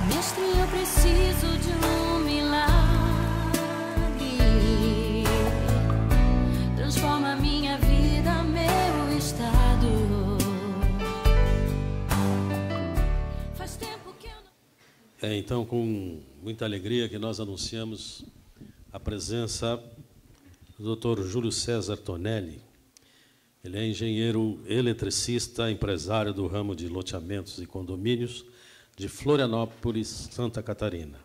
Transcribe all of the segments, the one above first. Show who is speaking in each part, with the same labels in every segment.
Speaker 1: Mestre, eu preciso de um milagre. Transforma minha vida, meu estado. Faz tempo que eu não...
Speaker 2: Então, com muita alegria que nós anunciamos a presença do Dr. Júlio César Tonelli. Ele é engenheiro eletricista, empresário do ramo de loteamentos e condomínios de Florianópolis, Santa Catarina.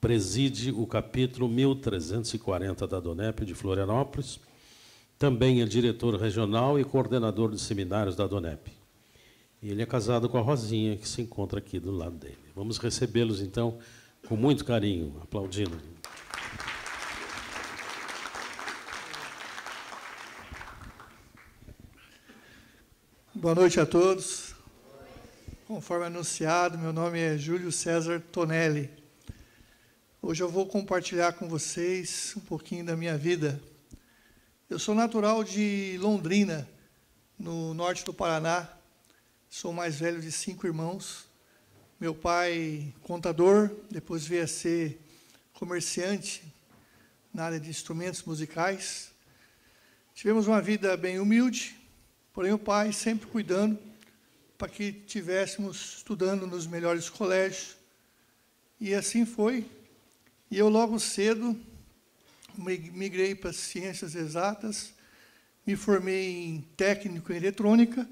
Speaker 2: Preside o capítulo 1340 da DONEP de Florianópolis. Também é diretor regional e coordenador de seminários da DONEP. E ele é casado com a Rosinha, que se encontra aqui do lado dele. Vamos recebê-los, então, com muito carinho, aplaudindo.
Speaker 3: Boa noite a todos. Conforme anunciado, meu nome é Júlio César Tonelli. Hoje eu vou compartilhar com vocês um pouquinho da minha vida. Eu sou natural de Londrina, no norte do Paraná. Sou o mais velho de 5 irmãos. Meu pai, contador, depois veio a ser comerciante na área de instrumentos musicais. Tivemos uma vida bem humilde, porém o pai sempre cuidando para que estivéssemos estudando nos melhores colégios. E assim foi. E eu logo cedo migrei para as ciências exatas, me formei em técnico em eletrônica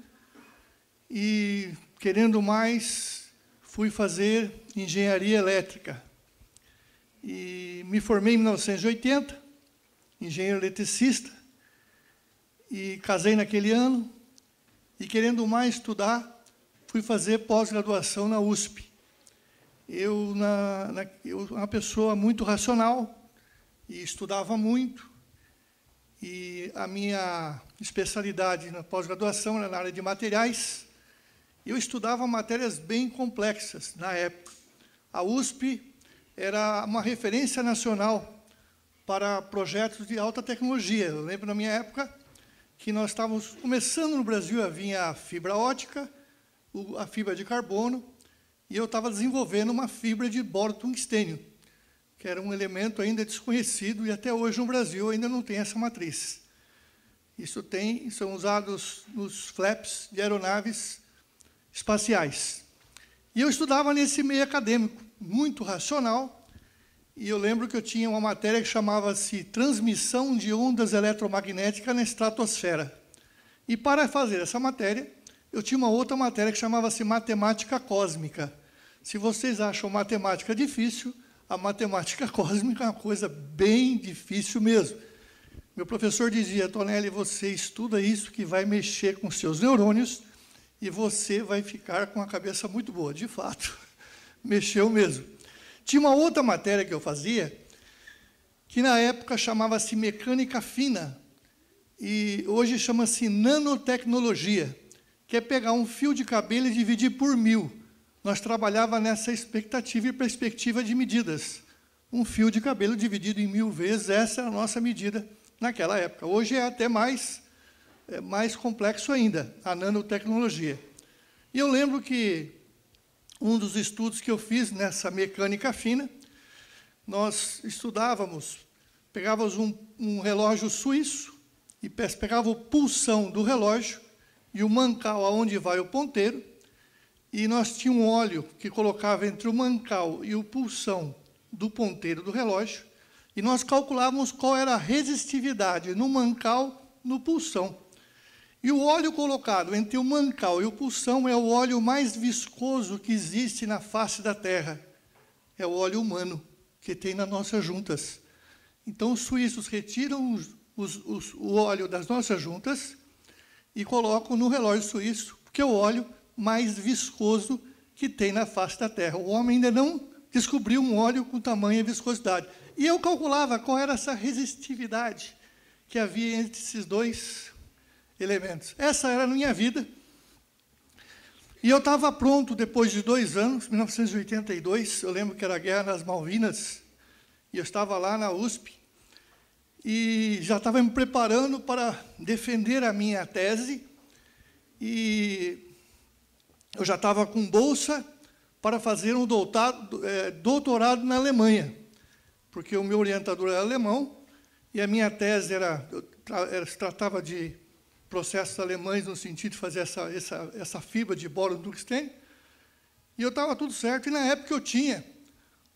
Speaker 3: e, querendo mais, fui fazer engenharia elétrica. E me formei em 1980, engenheiro eletricista, e casei naquele ano. E, querendo mais estudar, fui fazer pós-graduação na USP. Eu, uma pessoa muito racional, e estudava muito, e a minha especialidade na pós-graduação era na área de materiais. Eu estudava matérias bem complexas na época. A USP era uma referência nacional para projetos de alta tecnologia. Eu lembro, na minha época, que nós estávamos começando no Brasil a vir a fibra ótica, a fibra de carbono, e eu estava desenvolvendo uma fibra de boro tungstênio, que era um elemento ainda desconhecido, e até hoje no Brasil ainda não tem essa matriz. São usados nos flaps de aeronaves espaciais. E eu estudava nesse meio acadêmico, muito racional, e eu lembro que eu tinha uma matéria que chamava-se Transmissão de Ondas Eletromagnéticas na Estratosfera. E, para fazer essa matéria, eu tinha uma outra matéria que chamava-se Matemática Cósmica. Se vocês acham matemática difícil, a matemática cósmica é uma coisa bem difícil mesmo. Meu professor dizia: Tonelli, você estuda isso que vai mexer com seus neurônios e você vai ficar com a cabeça muito boa. De fato, mexeu mesmo. Tinha uma outra matéria que eu fazia, que na época chamava-se Mecânica Fina, e hoje chama-se Nanotecnologia, que é pegar um fio de cabelo e dividir por 1000. Nós trabalhávamos nessa expectativa e perspectiva de medidas. Um fio de cabelo dividido em 1000 vezes, essa era a nossa medida naquela época. Hoje é até mais complexo ainda, a nanotecnologia. E eu lembro que um dos estudos que eu fiz nessa mecânica fina, nós pegávamos um relógio suíço, e pegava o pulsão do relógio e o mancal aonde vai o ponteiro, e nós tínhamos um óleo que colocava entre o mancal e o pulsão do ponteiro do relógio, e nós calculávamos qual era a resistividade no mancal, no pulsão. E o óleo colocado entre o mancal e o pulsão é o óleo mais viscoso que existe na face da Terra. É o óleo humano, que tem nas nossas juntas. Então, os suíços retiram o óleo das nossas juntas e colocam no relógio suíço, porque é o óleo mais viscoso que tem na face da Terra. O homem ainda não descobriu um óleo com tamanha viscosidade. E eu calculava qual era essa resistividade que havia entre esses dois elementos. Essa era a minha vida. E eu estava pronto, depois de 2 anos, 1982, eu lembro que era a Guerra nas Malvinas, e eu estava lá na USP, e já estava me preparando para defender a minha tese, e eu já estava com bolsa para fazer um doutorado na Alemanha, porque o meu orientador era alemão, e a minha tese se tratava de processos alemães no sentido de fazer essa fibra de boro-tungstênio, e eu estava tudo certo. E, na época, eu tinha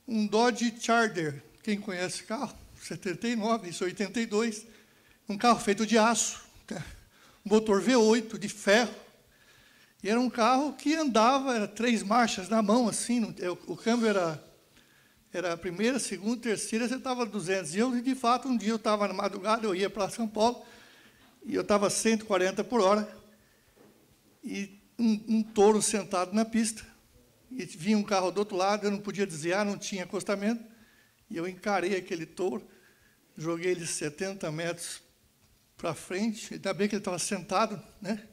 Speaker 3: um Dodge Charger, quem conhece esse carro? 79, isso 82, um carro feito de aço, um motor V8 de ferro, e era um carro que andava, era 3 marchas na mão, assim, o câmbio era a primeira, segunda, terceira, você estava 200. E eu, de fato, um dia eu estava na madrugada, eu ia para São Paulo, e eu estava 140 por hora, e um touro sentado na pista, e vinha um carro do outro lado, eu não podia desviar, não tinha acostamento, e eu encarei aquele touro, joguei ele 70 metros para frente, ainda bem que ele estava sentado, né?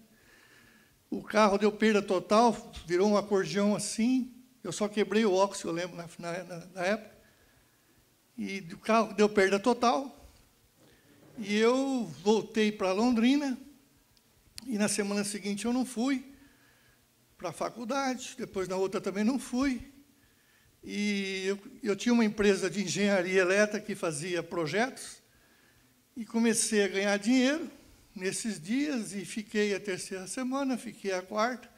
Speaker 3: O carro deu perda total, virou um acordeão assim, eu só quebrei o óxido, eu lembro, na época, e o carro deu perda total, e eu voltei para Londrina, e na semana seguinte eu não fui para a faculdade, depois na outra também não fui, e eu tinha uma empresa de engenharia elétrica que fazia projetos, e comecei a ganhar dinheiro nesses dias, e fiquei a terceira semana, fiquei a quarta,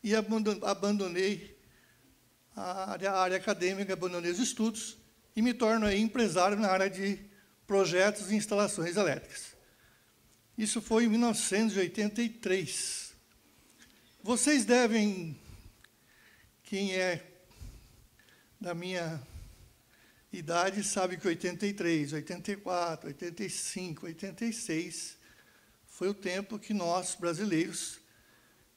Speaker 3: e abandonei a área acadêmica, abandonei os estudos, e me torno aí empresário na área de projetos e instalações elétricas. Isso foi em 1983. Vocês devem, quem é da minha idade sabe que 83, 84, 85, 86 foi o tempo que nós, brasileiros,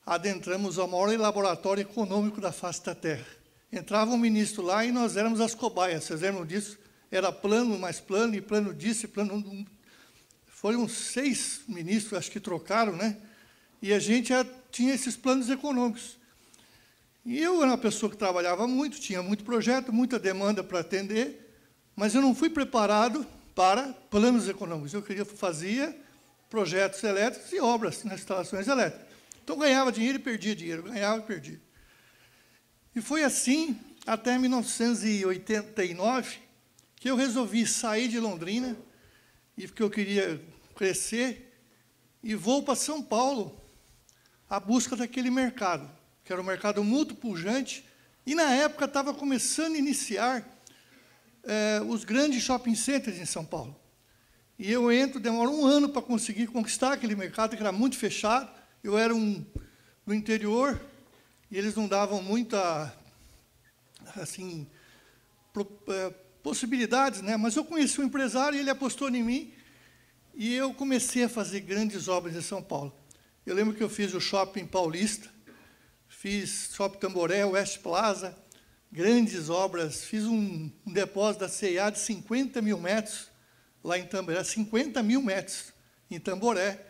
Speaker 3: adentramos ao maior laboratório econômico da face da Terra. Entrava um ministro lá e nós éramos as cobaias. Vocês lembram disso? Era plano mais plano, e plano disso, e plano... Foram 6 ministros, acho que trocaram, né? E a gente tinha esses planos econômicos. E eu era uma pessoa que trabalhava muito, tinha muito projeto, muita demanda para atender, mas eu não fui preparado para planos econômicos. Eu fazia projetos elétricos e obras nas instalações elétricas. Então, ganhava dinheiro e perdia dinheiro, ganhava e perdia. E foi assim até 1989, que eu resolvi sair de Londrina, e porque eu queria crescer, e vou para São Paulo à busca daquele mercado, que era um mercado muito pujante, e, na época, estava começando a iniciar os grandes shopping centers em São Paulo. E eu demora um ano para conseguir conquistar aquele mercado, que era muito fechado. Eu era no interior, e eles não davam muita, assim, possibilidades, né? Mas eu conheci um empresário, e ele apostou em mim, e eu comecei a fazer grandes obras em São Paulo. Eu lembro que eu fiz o Shopping Paulista, fiz Shopping Tamboré, West Plaza, grandes obras, fiz um depósito da C&A de 50 mil metros, lá em Tamboré, 50 mil metros em Tamboré,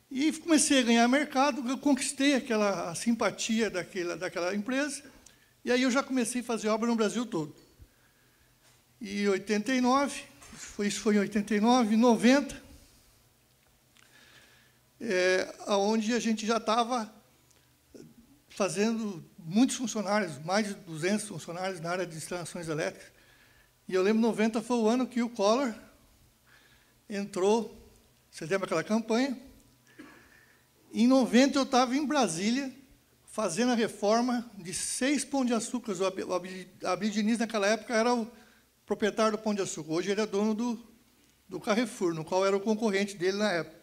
Speaker 3: e comecei a ganhar mercado, eu conquistei a simpatia daquela empresa, e aí eu já comecei a fazer obra no Brasil todo. E em 89, isso foi em 89, em 90, onde a gente já estava fazendo muitos funcionários, mais de 200 funcionários na área de instalações elétricas. E eu lembro, 90 foi o ano que o Collor entrou, você lembra aquela campanha? Em 90, eu estava em Brasília, fazendo a reforma de 6 Pão de Açúcar. O Abílio Diniz, naquela época, era o proprietário do Pão de Açúcar. Hoje, ele é dono do Carrefour, no qual era o concorrente dele na época.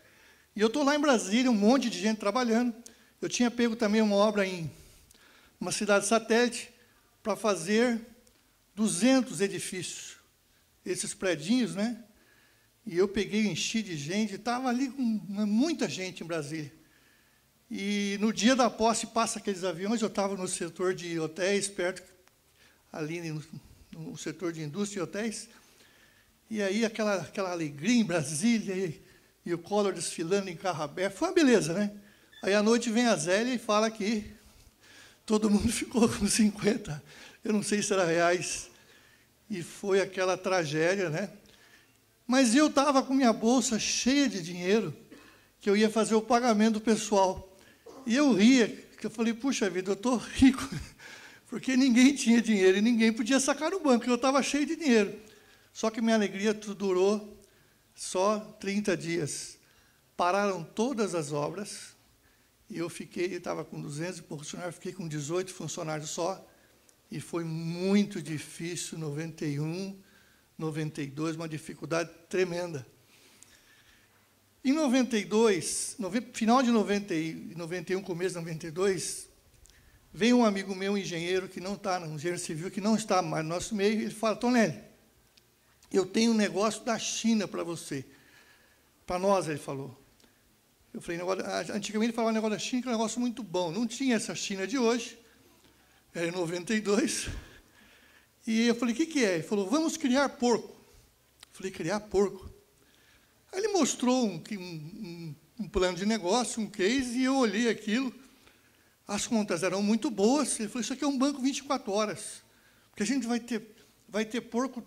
Speaker 3: E eu estou lá em Brasília, um monte de gente trabalhando. Eu tinha pego também uma obra em uma cidade satélite para fazer 200 edifícios, esses predinhos, né? E eu peguei, enchi de gente, estava ali com muita gente em Brasília. E no dia da posse, passa aqueles aviões, eu estava no setor de hotéis, perto, ali no setor de indústria e hotéis, e aí aquela alegria em Brasília, e o Collor desfilando em carro aberto, foi uma beleza, né? Aí, à noite, vem a Zélia e fala que todo mundo ficou com 50, eu não sei se era reais, e foi aquela tragédia, né? Mas eu estava com minha bolsa cheia de dinheiro, que eu ia fazer o pagamento do pessoal. E eu ria, que eu falei, puxa vida, eu estou rico. porque ninguém tinha dinheiro e ninguém podia sacar no banco, eu estava cheio de dinheiro. Só que minha alegria durou só 30 dias. Pararam todas as obras, e eu estava com 200 e poucos funcionários, fiquei com 18 funcionários só, e foi muito difícil, 91, 92, uma dificuldade tremenda. Em 92, final de 91, começo de 92, veio um amigo meu, um engenheiro que não está, um engenheiro civil que não está mais no nosso meio, ele fala: Tonelli, eu tenho um negócio da China para você. Para nós, ele falou. Eu falei, antigamente ele falava negócio da China, que é um negócio muito bom. Não tinha essa China de hoje, era em 92. E eu falei, o que é? Ele falou, vamos criar porco. Eu falei, criar porco? Aí ele mostrou um plano de negócio, um case, e eu olhei aquilo. As contas eram muito boas. Ele falou, isso aqui é um banco 24 horas. Porque a gente vai ter porco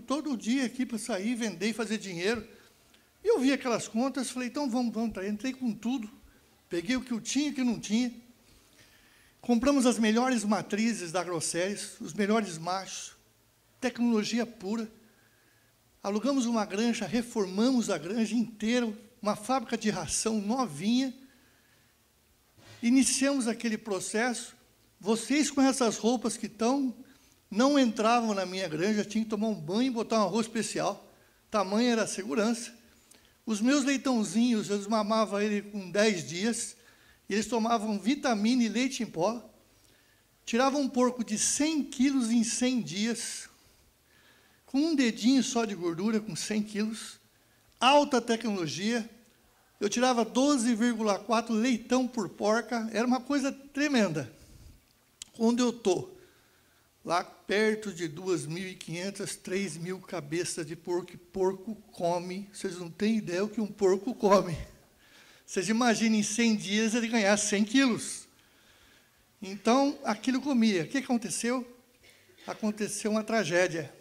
Speaker 3: todo dia aqui para sair, vender e fazer dinheiro. E eu vi aquelas contas, falei, então vamos. Entrei com tudo, peguei o que eu tinha e o que não tinha. Compramos as melhores matrizes da AgroSéries, os melhores machos, tecnologia pura. Alugamos uma granja, reformamos a granja inteira, uma fábrica de ração novinha. Iniciamos aquele processo. Vocês, com essas roupas que estão, não entravam na minha granja, tinham que tomar um banho e botar um arroz especial. Tamanha era a segurança. Os meus leitãozinhos, eu desmamava ele com 10 dias, e eles tomavam vitamina e leite em pó, tiravam um porco de 100 quilos em 100 dias, com um dedinho só de gordura, com 100 quilos, alta tecnologia. Eu tirava 12,4 leitão por porca, era uma coisa tremenda. Quando eu estou lá perto de 2.500, 3.000 cabeças de porco, que porco come, vocês não têm ideia o que um porco come. Vocês imaginem, em 100 dias ele ganhar 100 quilos. Então, aquilo comia. O que aconteceu? Aconteceu uma tragédia.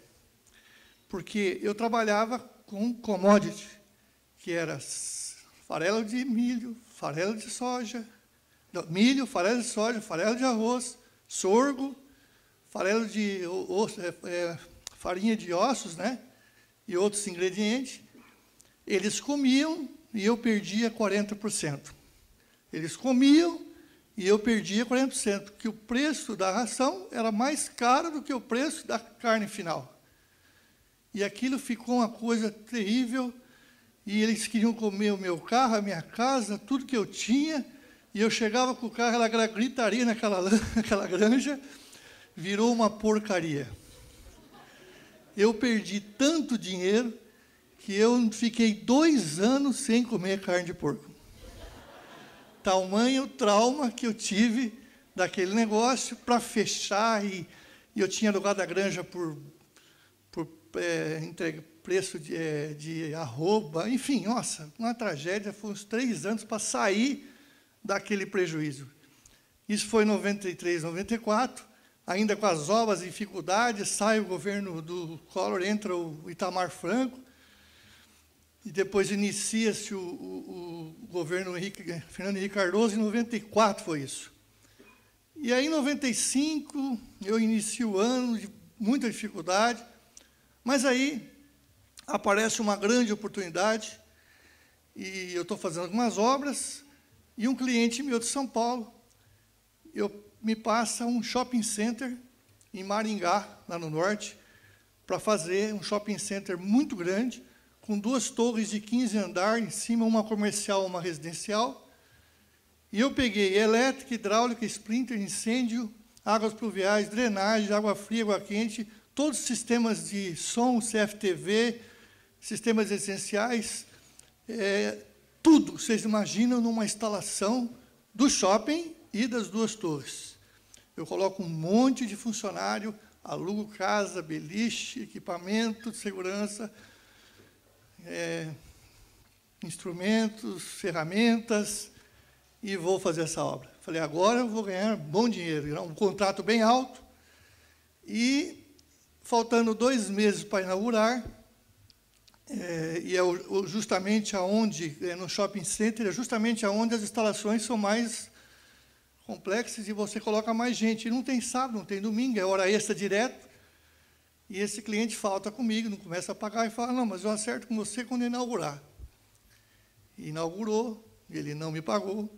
Speaker 3: Porque eu trabalhava com commodity, que era farelo de milho, farelo de soja, milho, farelo de soja, farelo de arroz, sorgo, farelo de farinha de ossos, né? E outros ingredientes. Eles comiam e eu perdia 40%. Eles comiam e eu perdia 40%, porque o preço da ração era mais caro do que o preço da carne final. E aquilo ficou uma coisa terrível, e eles queriam comer o meu carro, a minha casa, tudo que eu tinha, e eu chegava com o carro, ela gritaria naquela granja, virou uma porcaria. Eu perdi tanto dinheiro que eu fiquei 2 anos sem comer carne de porco. Tamanho trauma que eu tive daquele negócio para fechar, e eu tinha alugado a granja por preço de arroba, enfim, nossa, uma tragédia, foi uns 3 anos para sair daquele prejuízo. Isso foi em 93, 94, ainda com as obras e dificuldades, sai o governo do Collor, entra o Itamar Franco, e depois inicia-se o governo Fernando Henrique Cardoso, em 94 foi isso. E aí, em 95, eu inicio o ano de muita dificuldade, mas aí aparece uma grande oportunidade, e eu estou fazendo algumas obras, e um cliente meu de São Paulo, me passa um shopping center em Maringá, lá no norte, para fazer um shopping center muito grande, com 2 torres de 15 andares, em cima uma comercial, uma residencial. E eu peguei elétrica, hidráulica, splinter, incêndio, águas pluviais, drenagem, água fria, água quente, todos os sistemas de som, CFTV, sistemas essenciais, tudo que vocês imaginam numa instalação do shopping e das 2 torres. Eu coloco um monte de funcionário, alugo casa, beliche, equipamento de segurança, instrumentos, ferramentas, e vou fazer essa obra. Falei, agora eu vou ganhar bom dinheiro, era um contrato bem alto, e faltando 2 meses para inaugurar, e é justamente aonde, no shopping center, é justamente aonde as instalações são mais complexos e você coloca mais gente. E não tem sábado, não tem domingo, é hora extra direto. E esse cliente falta comigo, não começa a pagar e fala, não, mas eu acerto com você quando inaugurar. E inaugurou, ele não me pagou,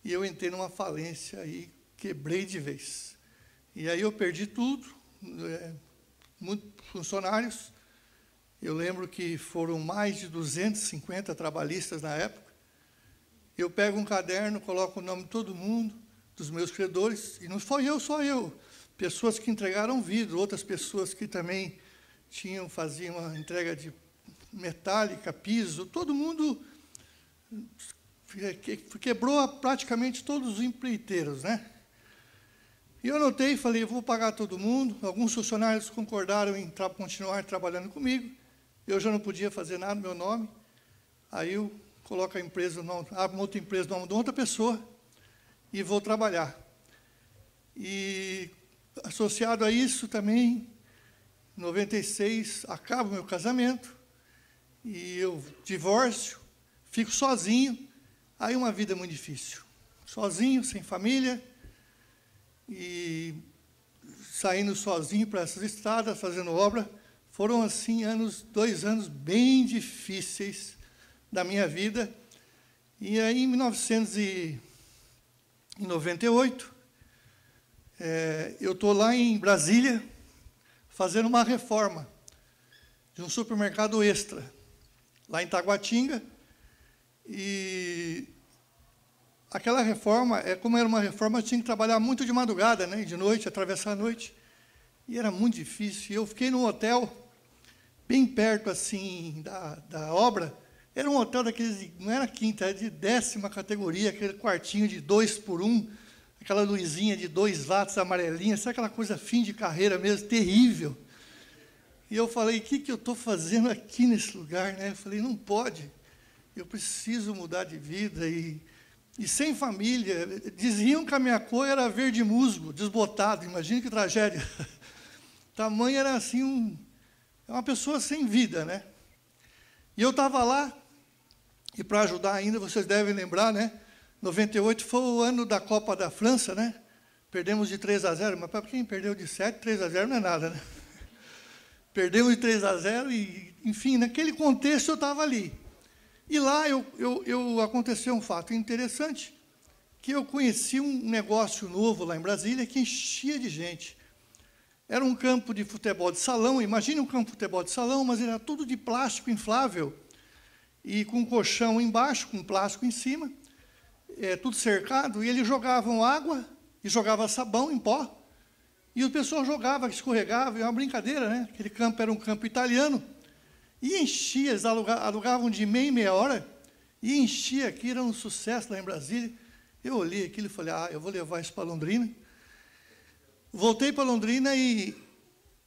Speaker 3: e eu entrei numa falência e quebrei de vez. E aí eu perdi tudo, muitos funcionários. Eu lembro que foram mais de 250 trabalhistas na época. Eu pego um caderno, coloco o nome de todo mundo, dos meus credores, e não foi eu, só eu. Pessoas que entregaram vidro, outras pessoas que também faziam uma entrega de metálica, piso, todo mundo quebrou praticamente todos os empreiteiros, né? E eu anotei e falei, eu vou pagar todo mundo. Alguns funcionários concordaram em continuar trabalhando comigo. Eu já não podia fazer nada no meu nome. Aí eu coloco a empresa, abro uma outra empresa no nome de outra pessoa e vou trabalhar. E associado a isso também, em 96, acaba o meu casamento, e eu divórcio, fico sozinho, aí uma vida muito difícil. Sozinho, sem família, e saindo sozinho para essas estradas, fazendo obra. Foram, assim, 2 anos bem difíceis da minha vida. E aí, em 1998, eu estou lá em Brasília, fazendo uma reforma de um supermercado Extra, lá em Taguatinga, e aquela reforma, como era uma reforma, eu tinha que trabalhar muito de madrugada, né, de noite, atravessar a noite, e era muito difícil. Eu fiquei num hotel, bem perto, assim, da obra. Era um hotel daqueles, não era quinta, era de 10ª categoria, aquele quartinho de 2x1, aquela luzinha de 2 watts amarelinha, sabe aquela coisa fim de carreira mesmo, terrível. E eu falei, o que eu estou fazendo aqui nesse lugar, né? Eu falei, não pode, eu preciso mudar de vida, e sem família. Diziam que a minha cor era verde musgo, desbotado, imagina que tragédia. Tamanho era assim, uma pessoa sem vida, né? E eu estava lá, e para ajudar ainda, vocês devem lembrar, né? 98 foi o ano da Copa da França, né? Perdemos de 3-0, mas para quem perdeu de 7, 3-0 não é nada, né? Perdemos de 3-0 e, enfim, naquele contexto eu estava ali. E lá aconteceu um fato interessante, que eu conheci um negócio novo lá em Brasília que enchia de gente. Era um campo de futebol de salão, imagine um campo de futebol de salão, mas era tudo de plástico inflável, e com colchão embaixo, com plástico em cima, tudo cercado, e eles jogavam água e jogavam sabão em pó, e o pessoal jogava, escorregava, é uma brincadeira, né? Aquele campo era um campo italiano, e enchia, eles alugavam de meia hora, e enchia aqui, era um sucesso lá em Brasília. Eu olhei aquilo e falei, eu vou levar isso para Londrina. Voltei para Londrina e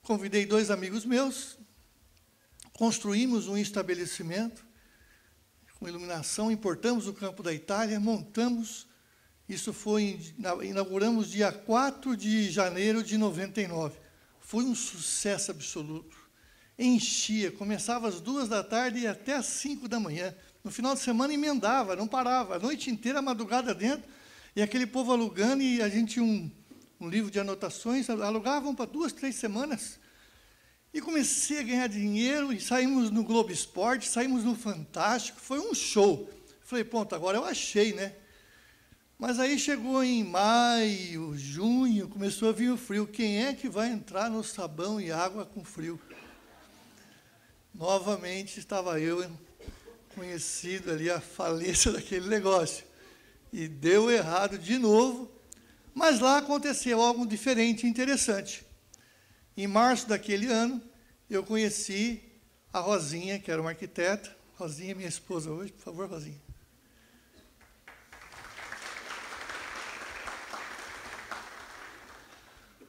Speaker 3: convidei 2 amigos meus, construímos um estabelecimento com iluminação, importamos o campo da Itália, montamos, inauguramos dia 4 de janeiro de 99. Foi um sucesso absoluto. Enchia, começava às 2 da tarde e até às 5 da manhã. No final de semana emendava, não parava, a noite inteira, a madrugada dentro, e aquele povo alugando, e a gente tinha um livro de anotações, alugavam para 2, 3 semanas. E comecei a ganhar dinheiro, e saímos no Globo Esporte, saímos no Fantástico, foi um show. Falei, pronto, agora eu achei, né? Mas aí chegou em maio, junho, começou a vir o frio. Quem é que vai entrar no sabão e água com frio? Novamente estava eu, conhecido ali, a falência daquele negócio. E deu errado de novo, mas lá aconteceu algo diferente e interessante. Em março daquele ano, eu conheci a Rosinha, que era uma arquiteta. Rosinha, minha esposa hoje, por favor, Rosinha.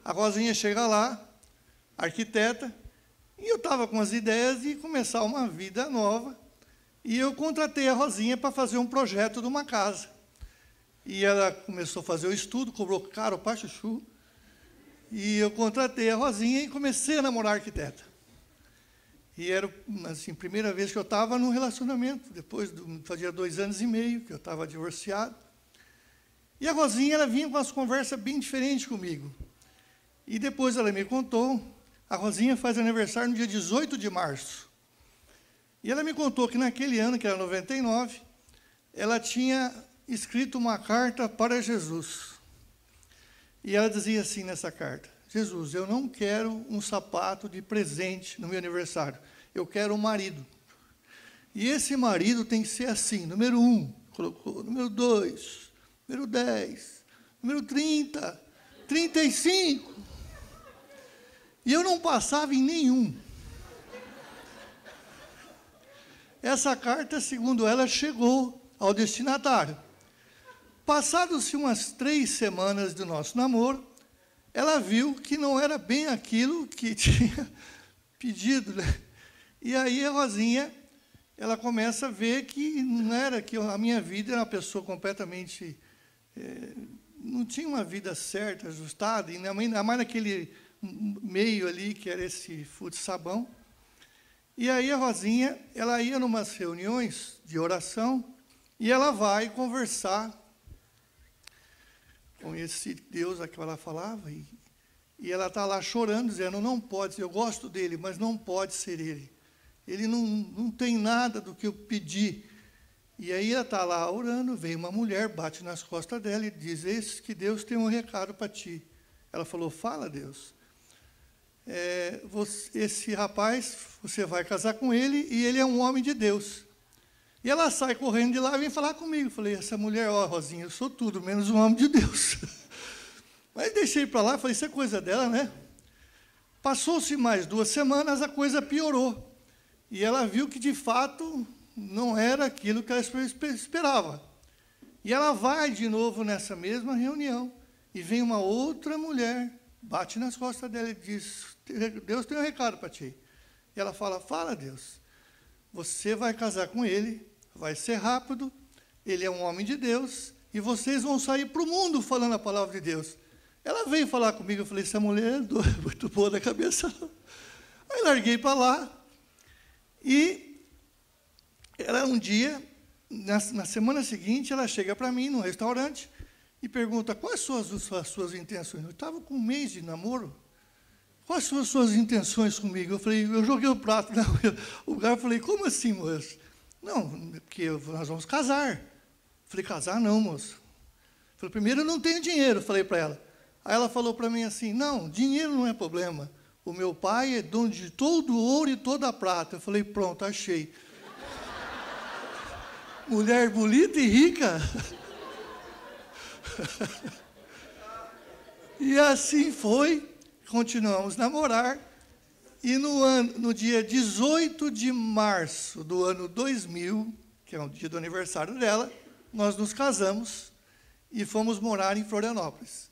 Speaker 3: A Rosinha chega lá, arquiteta, e eu estava com as ideias de começar uma vida nova, e eu contratei a Rosinha para fazer um projeto de uma casa. E ela começou a fazer o estudo, cobrou caro para chuchu, e eu contratei a Rosinha e comecei a namorar a arquiteta. E era, assim, a primeira vez que eu estava num relacionamento, fazia 2 anos e meio que eu estava divorciado. E a Rosinha, ela vinha com umas conversas bem diferentes comigo. E depois ela me contou, a Rosinha faz aniversário no dia 18 de março. E ela me contou que naquele ano, que era 99, ela tinha escrito uma carta para Jesus. E ela dizia assim nessa carta: Jesus, eu não quero um sapato de presente no meu aniversário. Eu quero um marido. E esse marido tem que ser assim, número 1, colocou, número 2, número 10, número 30, 35. E eu não passava em nenhum. Essa carta, segundo ela, chegou ao destinatário. Passadas-se umas 3 semanas do nosso namoro, ela viu que não era bem aquilo que tinha pedido, né? E aí a Rosinha, ela começa a ver que não era que a minha vida era uma pessoa completamente... não tinha uma vida certa, ajustada, e ainda mais naquele meio ali, que era esse fute-sabão. E aí a Rosinha, ela ia em umas reuniões de oração, e ela vai conversar com esse Deus a que ela falava, e ela está lá chorando, dizendo, não pode, eu gosto dele, mas não pode ser ele. Ele não tem nada do que eu pedi. E aí ela está lá orando, vem uma mulher, bate nas costas dela e diz, eis que Deus tem um recado para ti. Ela falou, fala, Deus. Esse rapaz, você vai casar com ele, e ele é um homem de Deus. E ela sai correndo de lá e vem falar comigo. Falei, essa mulher, ó, Rosinha, eu sou tudo, menos um homem de Deus. Mas deixei para lá, falei, isso é coisa dela, né? Passou-se mais 2 semanas, a coisa piorou. E ela viu que, de fato, não era aquilo que ela esperava. E ela vai de novo nessa mesma reunião, e vem uma outra mulher, bate nas costas dela e diz, Deus tem um recado para ti. E ela fala, fala, Deus, você vai casar com ele, vai ser rápido, ele é um homem de Deus, e vocês vão sair para o mundo falando a palavra de Deus. Ela veio falar comigo, eu falei, essa mulher é muito boa da cabeça. Aí larguei para lá, e ela um dia, na semana seguinte, ela chega para mim, num restaurante, e pergunta, quais são as suas intenções? Eu estava com 1 mês de namoro, quais são as suas intenções comigo? Eu falei, eu joguei o prato no lugar, eu falei, como assim, moço? Não, porque nós vamos casar. Eu falei, casar não, moço. Eu falei, primeiro eu não tenho dinheiro, falei para ela. Aí ela falou para mim assim, não, dinheiro não é problema. O meu pai é dono de todo o ouro e toda a prata. Eu falei, pronto, achei. Mulher bonita e rica. E assim foi, continuamos a namorar, e no dia 18 de março do ano 2000, que é o dia do aniversário dela, nós nos casamos e fomos morar em Florianópolis.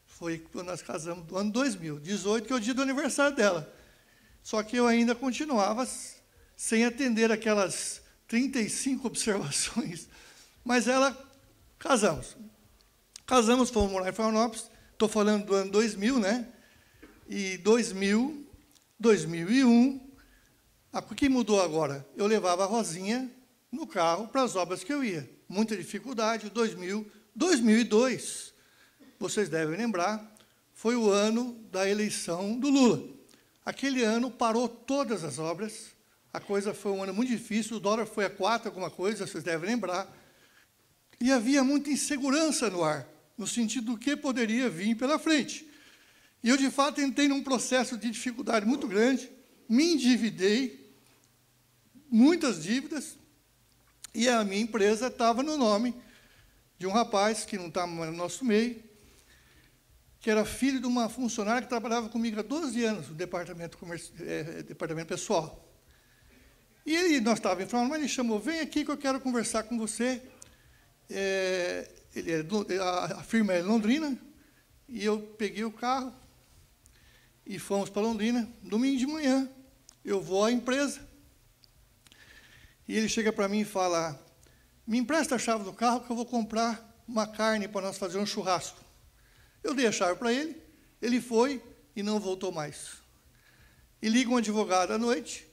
Speaker 3: Foi quando nós casamos do ano 2000, 18, que é o dia do aniversário dela. Só que eu ainda continuava sem atender aquelas 35 observações, mas casamos. Casamos, fomos morar em Florianópolis, estou falando do ano 2000, né? E 2000, 2001, o que mudou agora? Eu levava a Rosinha no carro para as obras que eu ia. Muita dificuldade, 2002, vocês devem lembrar, foi o ano da eleição do Lula. Aquele ano parou todas as obras, a coisa foi um ano muito difícil, o dólar foi a 4, alguma coisa, vocês devem lembrar, e havia muita insegurança no ar, no sentido do que poderia vir pela frente. E eu, de fato, entrei num processo de dificuldade muito grande, me endividei, muitas dívidas, e a minha empresa estava no nome de um rapaz que não está no nosso meio, que era filho de uma funcionária que trabalhava comigo há 12 anos no departamento pessoal. E nós estávamos em Florianópolis, mas ele chamou, vem aqui que eu quero conversar com você. A firma é Londrina, e eu peguei o carro e fomos para Londrina. Domingo de manhã, eu vou à empresa, e ele chega para mim e fala, me empresta a chave do carro que eu vou comprar uma carne para nós fazer um churrasco. Eu dei a chave para ele, ele foi e não voltou mais. E liga um advogado à noite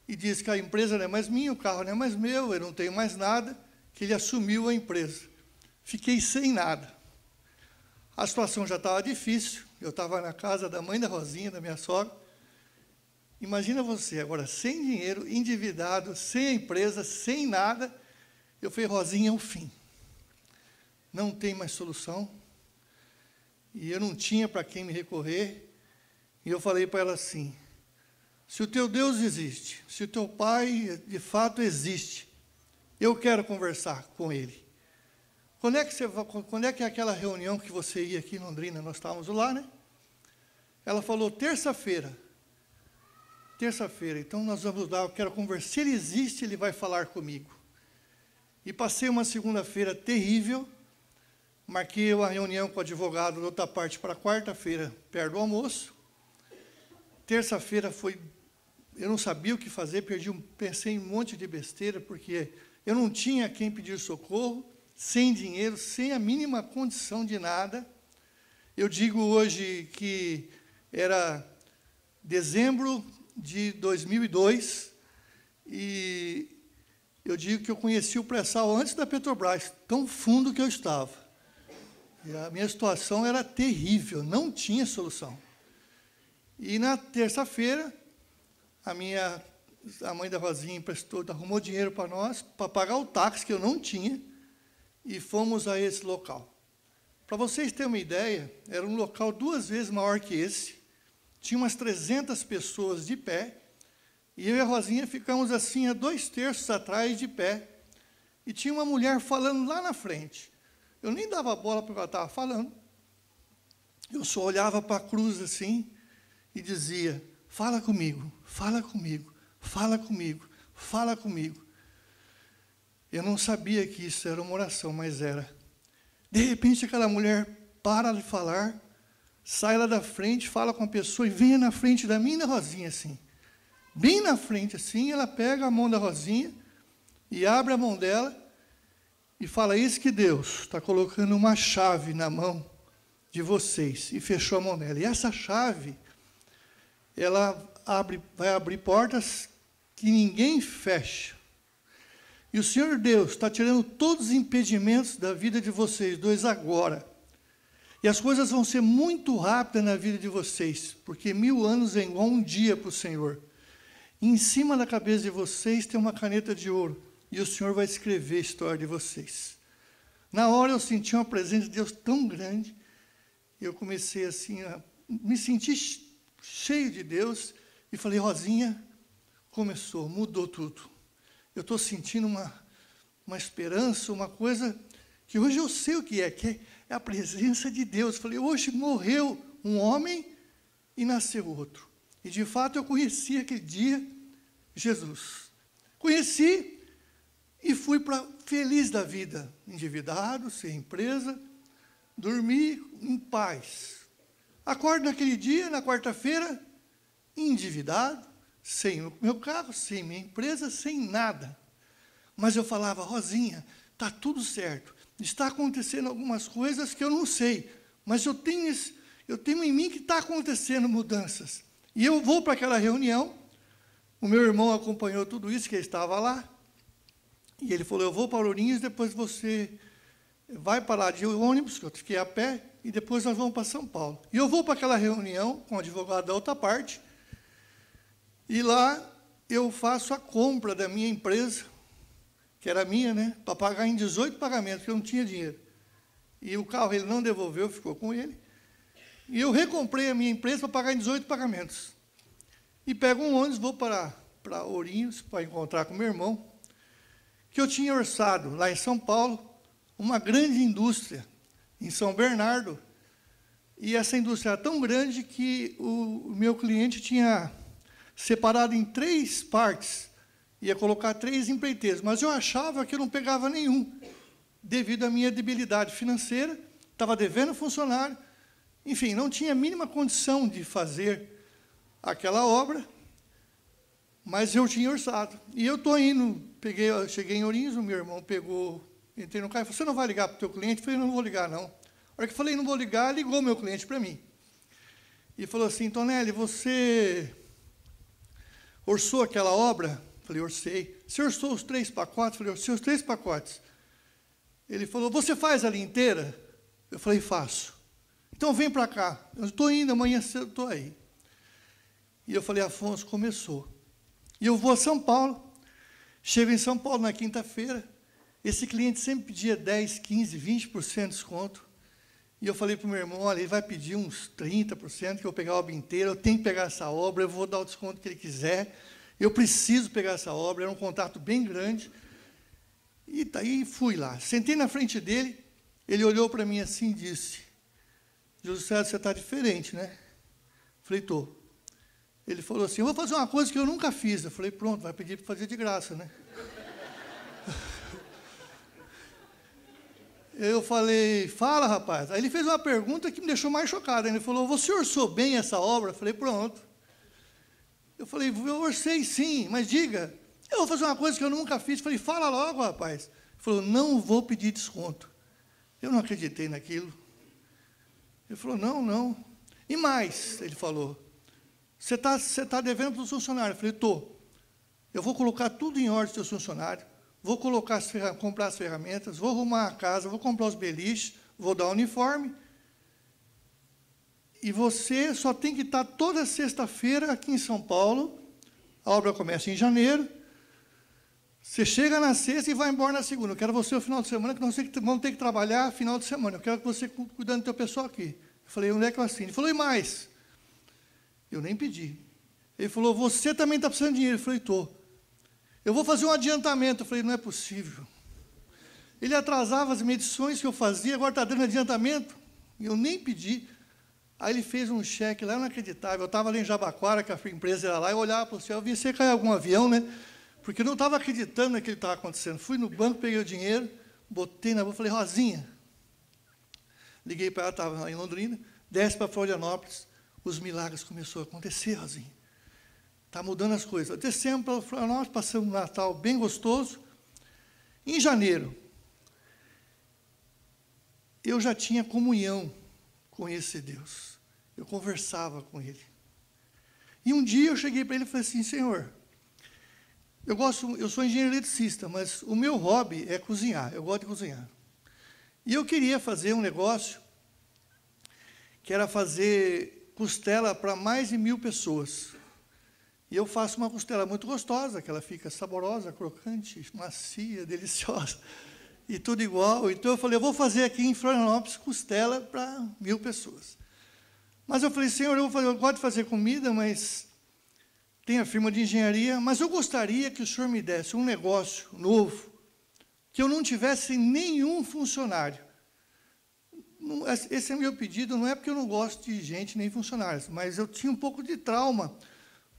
Speaker 3: e diz que a empresa não é mais minha, o carro não é mais meu, eu não tenho mais nada, que ele assumiu a empresa. Fiquei sem nada. A situação já estava difícil, eu estava na casa da mãe da Rosinha, da minha sogra. Imagina você, agora, sem dinheiro, endividado, sem a empresa, sem nada. Eu falei, Rosinha, é o fim. Não tem mais solução. E eu não tinha para quem me recorrer. E eu falei para ela assim, se o teu Deus existe, se o teu Pai de fato existe, eu quero conversar com Ele. Quando é que é aquela reunião que você ia aqui em Londrina? Nós estávamos lá, né? Ela falou, terça-feira. Terça-feira, então nós vamos lá, eu quero conversar. Se Ele existe, Ele vai falar comigo. E passei uma segunda-feira terrível. Marquei uma reunião com o advogado da outra parte para quarta-feira, perto do almoço. Terça-feira foi... Eu não sabia o que fazer, pensei em um monte de besteira, porque eu não tinha a quem pedir socorro, sem dinheiro, sem a mínima condição de nada. Eu digo hoje que era dezembro de 2002, e eu digo que eu conheci o pré-sal antes da Petrobras, tão fundo que eu estava. E a minha situação era terrível, não tinha solução. E na terça-feira, a mãe da Rosinha emprestou, arrumou dinheiro para nós, para pagar o táxi que eu não tinha, e fomos a esse local. Para vocês terem uma ideia, era um local 2 vezes maior que esse, tinha umas 300 pessoas de pé, e eu e a Rosinha ficamos assim, a 2/3 atrás de pé, e tinha uma mulher falando lá na frente. Eu nem dava bola para o que ela estava falando, eu só olhava para a cruz assim, e dizia, fala comigo, fala comigo, fala comigo, fala comigo. Eu não sabia que isso era uma oração, mas era. De repente, aquela mulher para de falar, sai lá da frente, fala com a pessoa e vem na frente da minha Rosinha, assim. Bem na frente, assim, ela pega a mão da Rosinha e abre a mão dela e fala, eis que Deus está colocando uma chave na mão de vocês. E fechou a mão dela. E essa chave, ela vai abrir portas que ninguém fecha. E o Senhor Deus está tirando todos os impedimentos da vida de vocês dois agora. E as coisas vão ser muito rápidas na vida de vocês, porque 1000 anos é igual um dia para o Senhor. E em cima da cabeça de vocês tem uma caneta de ouro, e o Senhor vai escrever a história de vocês. Na hora eu senti uma presença de Deus tão grande, eu comecei assim a me sentir cheio de Deus, e falei, Rosinha, começou, mudou tudo. Eu estou sentindo uma esperança, uma coisa que hoje eu sei o que é a presença de Deus. Falei, hoje morreu um homem e nasceu outro. E, de fato, eu conheci aquele dia Jesus. Conheci e fui feliz da vida, endividado, sem empresa, dormi em paz. Acordo naquele dia, na quarta-feira, endividado, sem o meu carro, sem minha empresa, sem nada. Mas eu falava, Rosinha, está tudo certo. Está acontecendo algumas coisas que eu não sei, mas eu tenho em mim que está acontecendo mudanças. E eu vou para aquela reunião, o meu irmão acompanhou tudo isso, que ele estava lá, e ele falou, eu vou para Ourinhos, depois você vai para lá de ônibus, que eu fiquei a pé, e depois nós vamos para São Paulo. E eu vou para aquela reunião com o advogado da outra parte, e lá eu faço a compra da minha empresa, que era minha, né, para pagar em 18 pagamentos, porque eu não tinha dinheiro. E o carro ele não devolveu, ficou com ele. E eu recomprei a minha empresa para pagar em 18 pagamentos. E pego um ônibus, vou para Ourinhos, para encontrar com meu irmão, que eu tinha orçado, lá em São Paulo, uma grande indústria, em São Bernardo. E essa indústria era tão grande que o meu cliente tinha separado em 3 partes, ia colocar 3 empreiteiros, mas eu achava que eu não pegava nenhum, devido à minha debilidade financeira, estava devendo funcionário, enfim, não tinha a mínima condição de fazer aquela obra, mas eu tinha orçado. E eu estou indo, cheguei em Ourinhos, o meu irmão entrei no carro e falou, você não vai ligar para o teu cliente? Eu falei, não vou ligar, não. A hora que eu falei, não vou ligar, ligou meu cliente para mim. E falou assim, Tonelli, você orçou aquela obra? Falei, orcei. Você orçou os 3 pacotes? Falei, orcei os 3 pacotes. Ele falou, você faz ali inteira? Eu falei, faço. então vem para cá. Eu estou indo, amanhã cedo estou aí. E eu falei, Afonso, começou. E eu vou a São Paulo. Chego em São Paulo na quinta-feira. Esse cliente sempre pedia 10%, 15%, 20% de desconto. E eu falei para o meu irmão, olha, ele vai pedir uns 30%, que eu vou pegar a obra inteira, eu tenho que pegar essa obra, eu vou dar o desconto que ele quiser, eu preciso pegar essa obra, era um contato bem grande. E daí fui lá. Sentei na frente dele, ele olhou para mim assim e disse, Júlio César, você está diferente, né? Falei, estou. Ele falou assim, eu vou fazer uma coisa que eu nunca fiz. Eu falei, pronto, vai pedir para fazer de graça, né? Eu falei, fala, rapaz. Aí ele fez uma pergunta que me deixou mais chocado. Ele falou, você orçou bem essa obra? Eu falei, pronto. Eu falei, eu orcei sim, mas diga, eu vou fazer uma coisa que eu nunca fiz. Eu falei, fala logo, rapaz. Ele falou, não vou pedir desconto. Eu não acreditei naquilo. Ele falou, não. E mais, ele falou, você tá devendo para os funcionários. Eu falei, estou. Eu vou colocar tudo em ordem dos seus funcionários. Vou comprar as ferramentas, vou arrumar a casa, vou comprar os beliches, vou dar o uniforme. E você só tem que estar toda sexta-feira aqui em São Paulo. A obra começa em janeiro. Você chega na sexta e vai embora na segunda. Eu quero você no final de semana, que nós vamos ter que trabalhar final de semana. Eu quero que você cuidando do teu pessoal aqui. Eu falei, onde é que eu assino? Ele falou, e mais? Eu nem pedi. Ele falou, você também está precisando de dinheiro. Eu falei, estou. Eu vou fazer um adiantamento. Eu falei, não é possível. Ele atrasava as medições que eu fazia, agora está dando adiantamento. E eu nem pedi. Aí ele fez um cheque lá, eu não acreditava. Eu estava ali em Jabaquara, que a empresa era lá, eu olhava para o céu, eu vi se cair algum avião, né? Porque eu não estava acreditando naquilo que estava acontecendo. Fui no banco, peguei o dinheiro, botei na boca, falei, Rosinha. Liguei para ela, estava em Londrina, desce para Florianópolis. Os milagres começaram a acontecer, Rosinha. Está mudando as coisas. Descemos para Florianópolis, passamos um Natal bem gostoso. Em janeiro, eu já tinha comunhão com esse Deus. Eu conversava com Ele. E um dia eu cheguei para Ele e falei assim, Senhor, eu sou engenheiro eletricista, mas o meu hobby é cozinhar, eu gosto de cozinhar. E eu queria fazer um negócio que era fazer costela para mais de 1000 pessoas. E eu faço uma costela muito gostosa, que ela fica saborosa, crocante, macia, deliciosa, e tudo igual. Então eu falei, eu vou fazer aqui em Florianópolis costela para 1000 pessoas. Mas eu falei, Senhor, eu gosto de fazer comida, mas tem a firma de engenharia, mas eu gostaria que o Senhor me desse um negócio novo, que eu não tivesse nenhum funcionário. Esse é o meu pedido, não é porque eu não gosto de gente nem funcionários, mas eu tinha um pouco de trauma,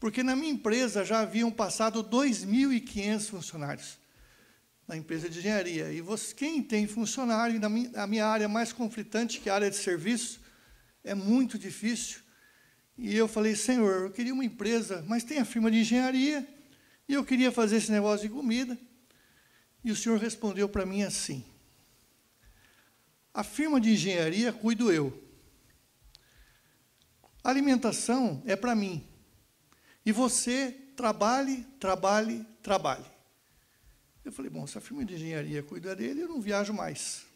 Speaker 3: porque na minha empresa já haviam passado 2.500 funcionários, na empresa de engenharia. E quem tem funcionário, na minha área mais conflitante, que é a área de serviço, é muito difícil. E eu falei, Senhor, eu queria uma empresa, mas tem a firma de engenharia, e eu queria fazer esse negócio de comida. E o Senhor respondeu para mim assim, a firma de engenharia cuido eu. A alimentação é para mim. E você trabalhe. Eu falei, bom, se a firma de engenharia cuida dele, eu não viajo mais.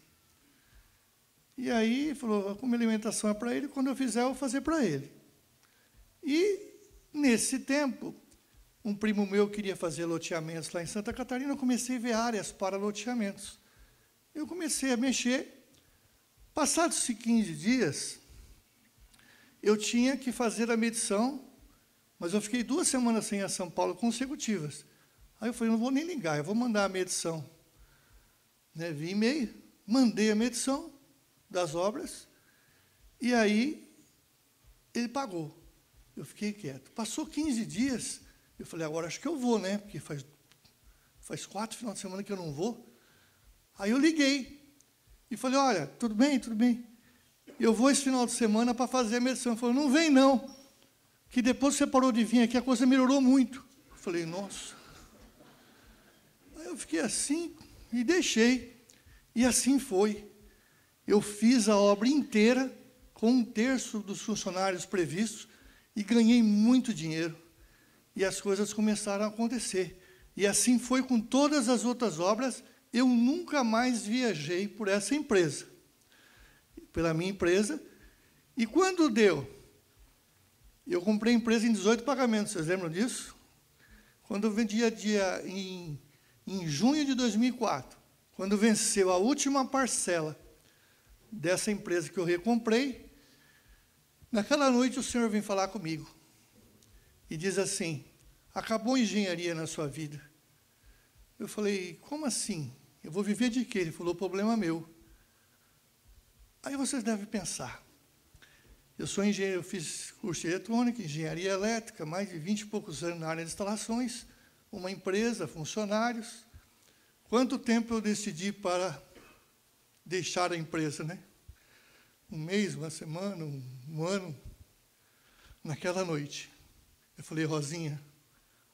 Speaker 3: E aí, ele falou, como a alimentação é para ele, quando eu fizer, eu vou fazer para ele. E, nesse tempo, um primo meu queria fazer loteamentos lá em Santa Catarina, eu comecei a ver áreas para loteamentos. Eu comecei a mexer. Passados 15 dias, eu tinha que fazer a medição, mas eu fiquei 2 semanas sem ir a São Paulo consecutivas. Aí eu falei, não vou nem ligar, eu vou mandar a medição. Né, vi e-mail, mandei a medição das obras, e aí ele pagou. Eu fiquei quieto. Passou 15 dias, eu falei, agora acho que eu vou, né? Porque faz 4 finais de semana que eu não vou. Aí eu liguei e falei, olha, tudo bem. Eu vou esse final de semana para fazer a medição. Ele falou, não vem não, que depois que você parou de vir aqui, a coisa melhorou muito. Eu falei, nossa. Aí eu fiquei assim e deixei. E assim foi. Eu fiz a obra inteira com 1/3 dos funcionários previstos e ganhei muito dinheiro. E as coisas começaram a acontecer. E assim foi com todas as outras obras. Eu nunca mais viajei por essa empresa. Pela minha empresa, E quando deu? Eu comprei a empresa em 18 pagamentos, vocês lembram disso? Quando eu vendia em junho de 2004, quando venceu a última parcela dessa empresa que eu recomprei, naquela noite o Senhor vem falar comigo e diz assim: acabou a engenharia na sua vida. Eu falei: como assim? Eu vou viver de quê? Ele falou: problema meu. Aí vocês devem pensar, eu sou engenheiro, eu fiz curso de eletrônica, engenharia elétrica, mais de 20 e poucos anos na área de instalações, uma empresa, funcionários. Quanto tempo eu decidi para deixar a empresa, né? Um mês, uma semana, um ano. Naquela noite, eu falei: Rosinha,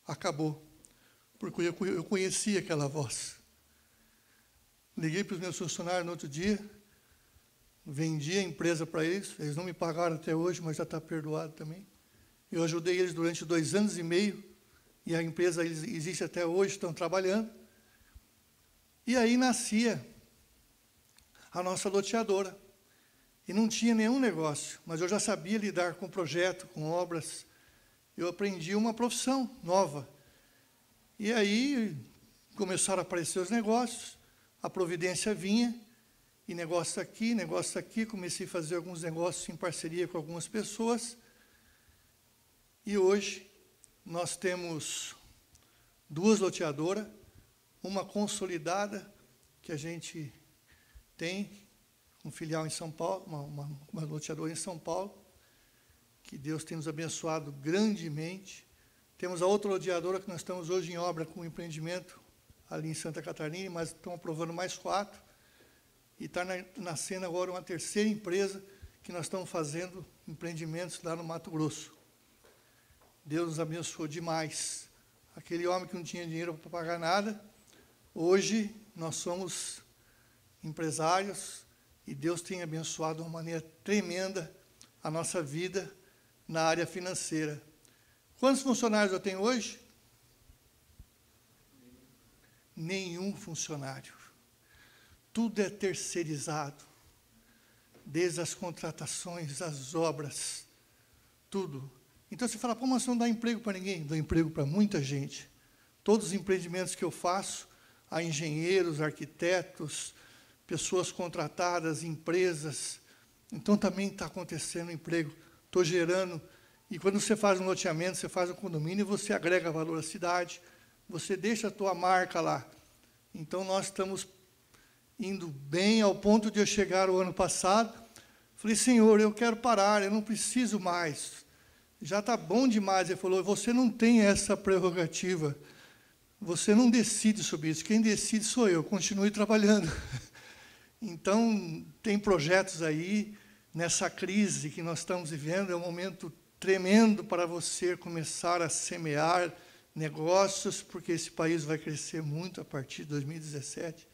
Speaker 3: acabou. Porque eu conhecia aquela voz. Liguei para os meus funcionários no outro dia, vendi a empresa para eles não me pagaram até hoje, mas já está perdoado também. Eu ajudei eles durante 2 anos e meio, e a empresa existe até hoje, estão trabalhando. E aí nascia a nossa loteadora. E não tinha nenhum negócio, mas eu já sabia lidar com projeto, com obras. Eu aprendi uma profissão nova. E aí começaram a aparecer os negócios, a providência vinha, e negócio aqui, comecei a fazer alguns negócios em parceria com algumas pessoas. E hoje nós temos 2 loteadoras, uma consolidada, que a gente tem, um filial em São Paulo, uma loteadora em São Paulo, que Deus tem nos abençoado grandemente. Temos a outra loteadora que nós estamos hoje em obra com um empreendimento ali em Santa Catarina, mas estão aprovando mais 4. E está nascendo agora uma 3ª empresa que nós estamos fazendo empreendimentos lá no Mato Grosso. Deus nos abençoou demais. Aquele homem que não tinha dinheiro para pagar nada, hoje nós somos empresários e Deus tem abençoado de uma maneira tremenda a nossa vida na área financeira. Quantos funcionários eu tenho hoje? Nenhum funcionário. Tudo é terceirizado, desde as contratações, as obras, tudo. Então, você fala: pô, mas você não dá emprego para ninguém? Dou emprego para muita gente. Todos os empreendimentos que eu faço, há engenheiros, arquitetos, pessoas contratadas, empresas. Então, também está acontecendo emprego. Estou gerando. E quando você faz um loteamento, você faz um condomínio, você agrega valor à cidade, você deixa a tua marca lá. Então, nós estamos indo bem, ao ponto de eu chegar o ano passado, falei: Senhor, eu quero parar, eu não preciso mais, já está bom demais. Ele falou: você não tem essa prerrogativa, você não decide sobre isso, quem decide sou eu, continue trabalhando. Então, tem projetos aí, nessa crise que nós estamos vivendo, é um momento tremendo para você começar a semear negócios, porque esse país vai crescer muito a partir de 2017.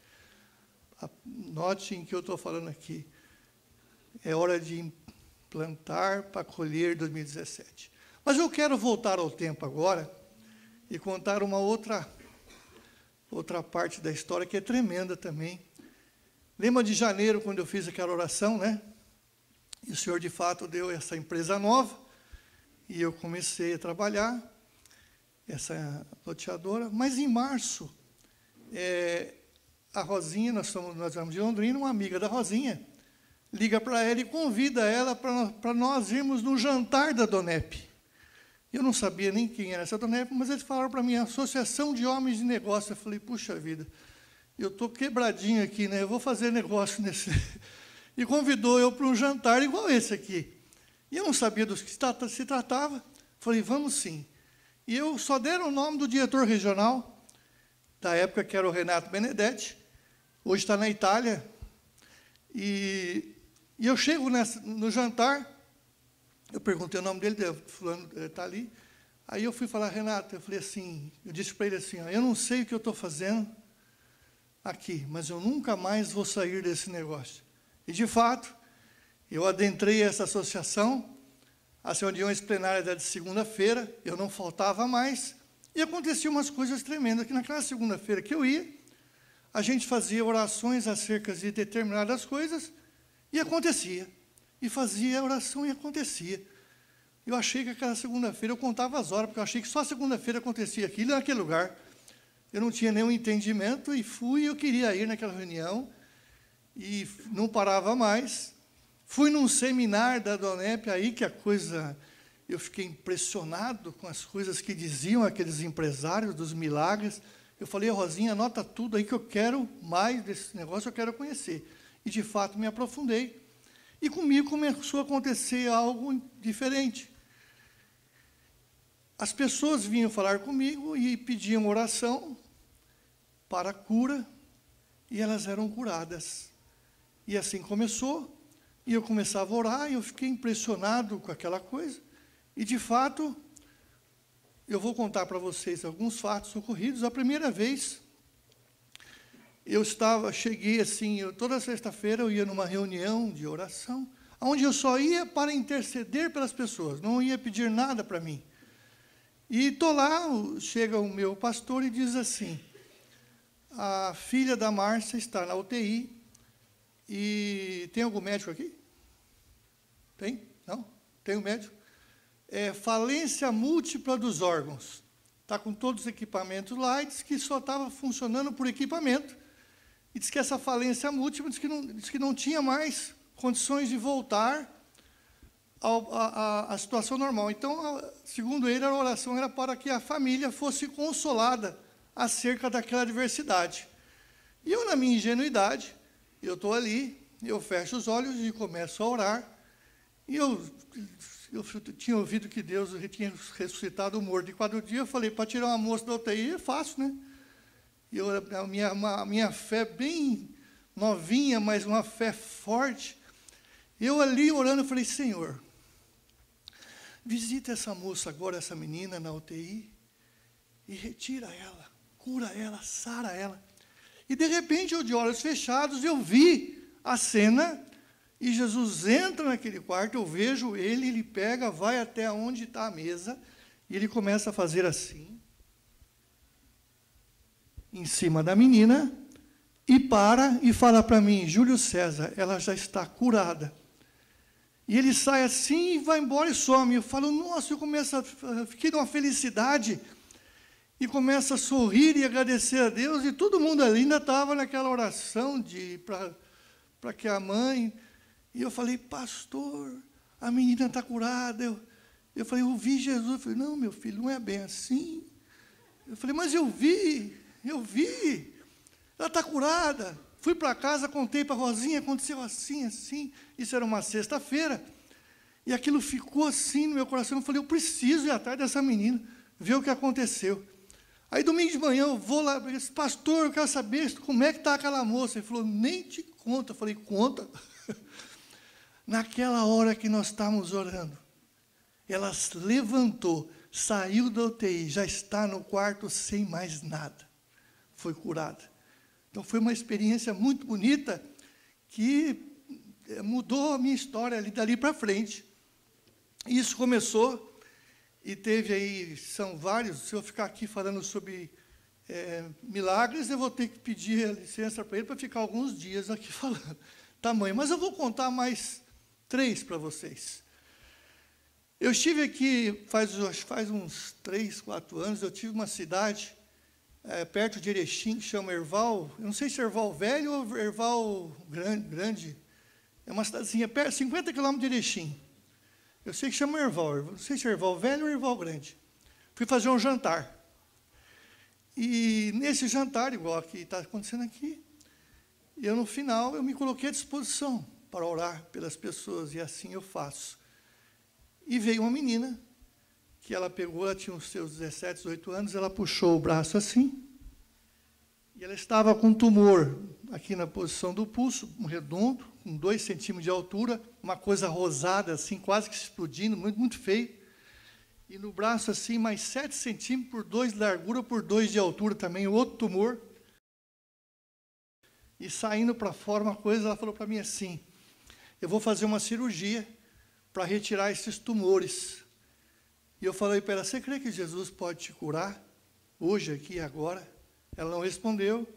Speaker 3: Note em que eu estou falando aqui. É hora de plantar para colher 2017. Mas eu quero voltar ao tempo agora e contar uma outra parte da história que é tremenda também. Lembra de janeiro, quando eu fiz aquela oração, né? E o Senhor, de fato, deu essa empresa nova, e eu comecei a trabalhar, essa loteadora. Mas, em março, a Rosinha, nós vamos de Londrina, uma amiga da Rosinha, liga para ela e convida ela para nós irmos no jantar da Donep. Eu não sabia nem quem era essa Donep, mas eles falaram para mim: Associação de Homens de Negócio. Eu falei: puxa vida, eu estou quebradinho aqui, né? Eu vou fazer negócio nesse... E convidou eu para um jantar igual esse aqui. E eu não sabia do que se tratava. Falei: vamos sim. E eu só deram o nome do diretor regional, da época, que era o Renato Benedetti, hoje está na Itália. E eu chego no jantar, eu perguntei o nome dele, fulano está ali. Aí eu fui falar: Renato, eu falei assim, eu disse para ele assim: ó, eu não sei o que eu estou fazendo aqui, mas eu nunca mais vou sair desse negócio. E, de fato, eu adentrei essa associação, as reuniões plenárias da de segunda-feira, eu não faltava mais, e aconteciam umas coisas tremendas, que naquela segunda-feira que eu ia, a gente fazia orações acerca de determinadas coisas, e acontecia. e fazia a oração e acontecia. Eu achei que aquela segunda-feira, eu contava as horas, porque eu achei que só segunda-feira acontecia aquilo naquele lugar. Eu não tinha nenhum entendimento e fui, eu queria ir naquela reunião e não parava mais. Fui num seminário da Donep, aí que a coisa, eu fiquei impressionado com as coisas que diziam aqueles empresários dos milagres. Eu falei, Rosinha, anota tudo aí que eu quero mais desse negócio, eu quero conhecer. E, de fato, me aprofundei. E comigo começou a acontecer algo diferente. As pessoas vinham falar comigo e pediam oração para a cura, e elas eram curadas. E assim começou, e eu começava a orar, e eu fiquei impressionado com aquela coisa. E, de fato, eu vou contar para vocês alguns fatos ocorridos. A primeira vez, cheguei assim, toda sexta-feira eu ia numa reunião de oração, onde eu só ia para interceder pelas pessoas, não ia pedir nada para mim. E estou lá, chega o meu pastor e diz assim, a filha da Márcia está na UTI, e tem algum médico aqui? Tem? Não? Tem um médico? Falência múltipla dos órgãos. Está com todos os equipamentos lá, e diz que só estava funcionando por equipamento, e diz que essa falência múltipla, diz que não tinha mais condições de voltar à situação normal. Então, segundo ele, a oração era para que a família fosse consolada acerca daquela adversidade. E eu, na minha ingenuidade, eu estou ali, eu fecho os olhos e começo a orar, e eu tinha ouvido que Deus tinha ressuscitado o morto. E 4 dias eu falei, para tirar uma moça da UTI é fácil, né? E a minha fé bem novinha, mas uma fé forte. Eu ali orando, eu falei, Senhor, visita essa moça agora, essa menina na UTI, e retira ela, cura ela, sara ela. E, de repente, eu de olhos fechados, eu vi a cena, e Jesus entra naquele quarto, eu vejo ele pega, vai até onde está a mesa, e ele começa a fazer assim, em cima da menina, e para e fala para mim, Júlio César, ela já está curada. E ele sai assim, vai embora e some. Eu falo, nossa, fiquei numa felicidade, e começo a sorrir e agradecer a Deus, e todo mundo ali ainda estava naquela oração para que a mãe... E eu falei, pastor, a menina está curada. Eu falei, eu vi Jesus. Eu falei, não, meu filho, não é bem assim. Eu falei, mas eu vi. Ela está curada. Fui para casa, contei para a Rosinha, aconteceu assim, assim. Isso era uma sexta-feira. E aquilo ficou assim no meu coração. Eu falei, eu preciso ir atrás dessa menina, ver o que aconteceu. Aí, domingo de manhã, eu vou lá, eu disse, pastor, eu quero saber como é que está aquela moça. Ele falou, nem te conta. Eu falei, conta. Naquela hora que nós estávamos orando, ela levantou, saiu da UTI, já está no quarto sem mais nada. Foi curada. Então, foi uma experiência muito bonita que mudou a minha história dali para frente. Isso começou e teve aí, são vários, se eu ficar aqui falando sobre milagres, eu vou ter que pedir a licença para ele para ficar alguns dias aqui falando. Tamanho. Mas eu vou contar mais 3 para vocês. Eu estive aqui, faz uns 3, 4 anos, eu tive uma cidade perto de Erechim, que chama Erval, eu não sei se é Erval Velho ou Erval Grande, é uma cidadezinha perto, 50 quilômetros de Erechim. Eu sei que chama Erval, não sei se é Erval Velho ou Erval Grande. Fui fazer um jantar. E nesse jantar, igual que está acontecendo aqui, no final, eu me coloquei à disposição para orar pelas pessoas, e assim eu faço. E veio uma menina, que ela tinha os seus 17, 18 anos, ela puxou o braço assim, e ela estava com um tumor aqui na posição do pulso, um redondo, com 2 centímetros de altura, uma coisa rosada, assim, quase que explodindo, muito, muito feio. E no braço, assim, mais 7 centímetros por 2 de largura, por 2 de altura também, outro tumor. E saindo para fora uma coisa, ela falou para mim assim, eu vou fazer uma cirurgia para retirar esses tumores. E eu falei para ela, você crê que Jesus pode te curar hoje, aqui e agora? Ela não respondeu.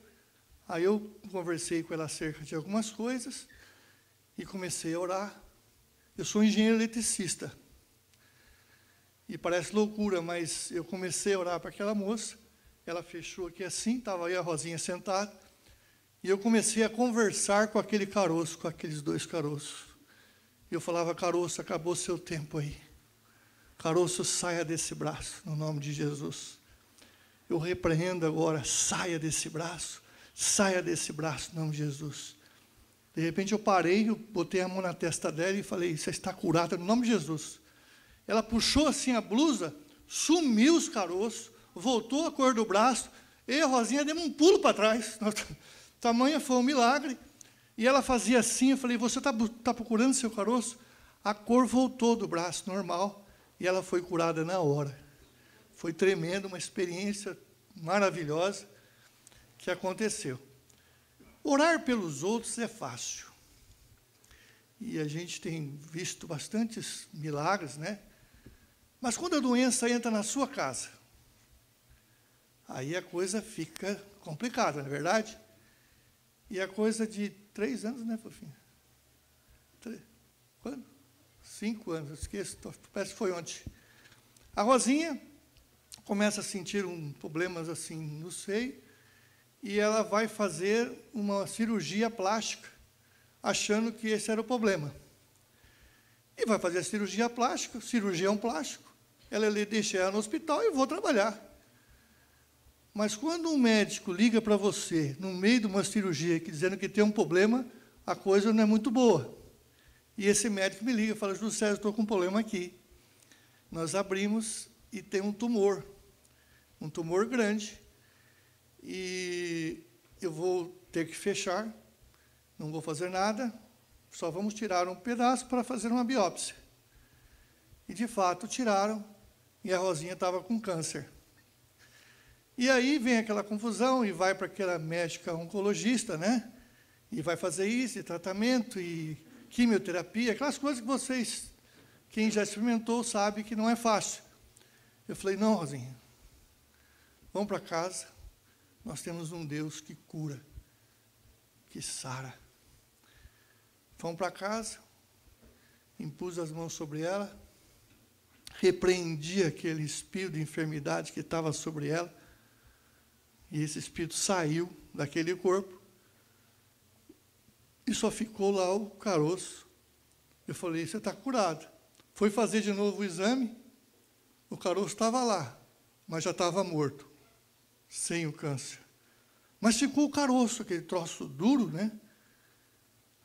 Speaker 3: Aí eu conversei com ela acerca de algumas coisas e comecei a orar. Eu sou engenheiro eletricista. E parece loucura, mas eu comecei a orar para aquela moça, ela fechou aqui assim, estava aí a Rosinha sentada, e eu comecei a conversar com aquele caroço, com aqueles 2 caroços. E eu falava: caroço, acabou seu tempo aí. Caroço, saia desse braço, no nome de Jesus. Eu repreendo agora, saia desse braço, no nome de Jesus. De repente eu parei, eu botei a mão na testa dela e falei: você está curada no nome de Jesus. Ela puxou assim a blusa, sumiu os caroços, voltou a cor do braço, e a Rosinha deu um pulo para trás. Tamanho foi um milagre. E ela fazia assim, eu falei: você está procurando seu caroço? A cor voltou do braço, normal, e ela foi curada na hora. Foi tremendo, uma experiência maravilhosa que aconteceu. Orar pelos outros é fácil. E a gente tem visto bastantes milagres, né? Mas quando a doença entra na sua casa, aí a coisa fica complicada, não é verdade? E a coisa de 3 anos, né, fofinha? Quando? 5 anos, eu esqueço, parece que foi ontem. A Rosinha começa a sentir problemas assim no seio, e ela vai fazer uma cirurgia plástica, achando que esse era o problema. E vai fazer a cirurgia plástica, cirurgião plástico, ela deixa ela no hospital e eu vou trabalhar. Mas quando um médico liga para você, no meio de uma cirurgia, dizendo que tem um problema, a coisa não é muito boa. E esse médico me liga e fala: Júlio César, estou com um problema aqui. Nós abrimos e tem um tumor grande, e eu vou ter que fechar, não vou fazer nada, só vamos tirar um pedaço para fazer uma biópsia. E, de fato, tiraram, e a Rosinha estava com câncer. E aí vem aquela confusão, e vai para aquela médica oncologista, né? E vai fazer isso, e tratamento, e quimioterapia, aquelas coisas que vocês, quem já experimentou, sabe que não é fácil. Eu falei: não, Rosinha, vamos para casa, nós temos um Deus que cura, que sara. Fomos para casa, impus as mãos sobre ela, repreendi aquele espírito de enfermidade que estava sobre ela, e esse espírito saiu daquele corpo, e só ficou lá o caroço. Eu falei: você está curada. Foi fazer de novo o exame, o caroço estava lá, mas já estava morto, sem o câncer. Mas ficou o caroço, aquele troço duro, né?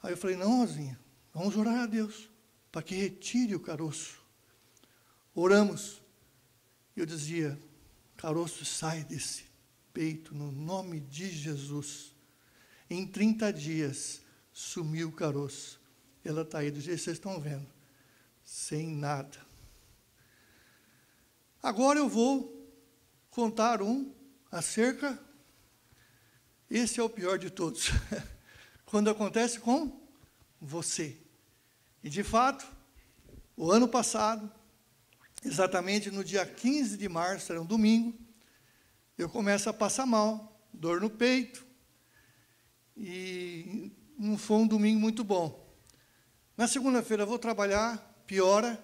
Speaker 3: Aí eu falei: não, Rosinha, vamos orar a Deus, para que retire o caroço. Oramos. E eu dizia: caroço, sai desse peito, no nome de Jesus. Em 30 dias, sumiu o caroço. Ela está aí do jeito que vocês estão vendo, sem nada. Agora eu vou contar acerca, esse é o pior de todos, quando acontece com você. E, de fato, o ano passado, exatamente no dia 15 de março, era um domingo, eu começo a passar mal, dor no peito, e não foi um domingo muito bom. Na segunda-feira eu vou trabalhar, piora,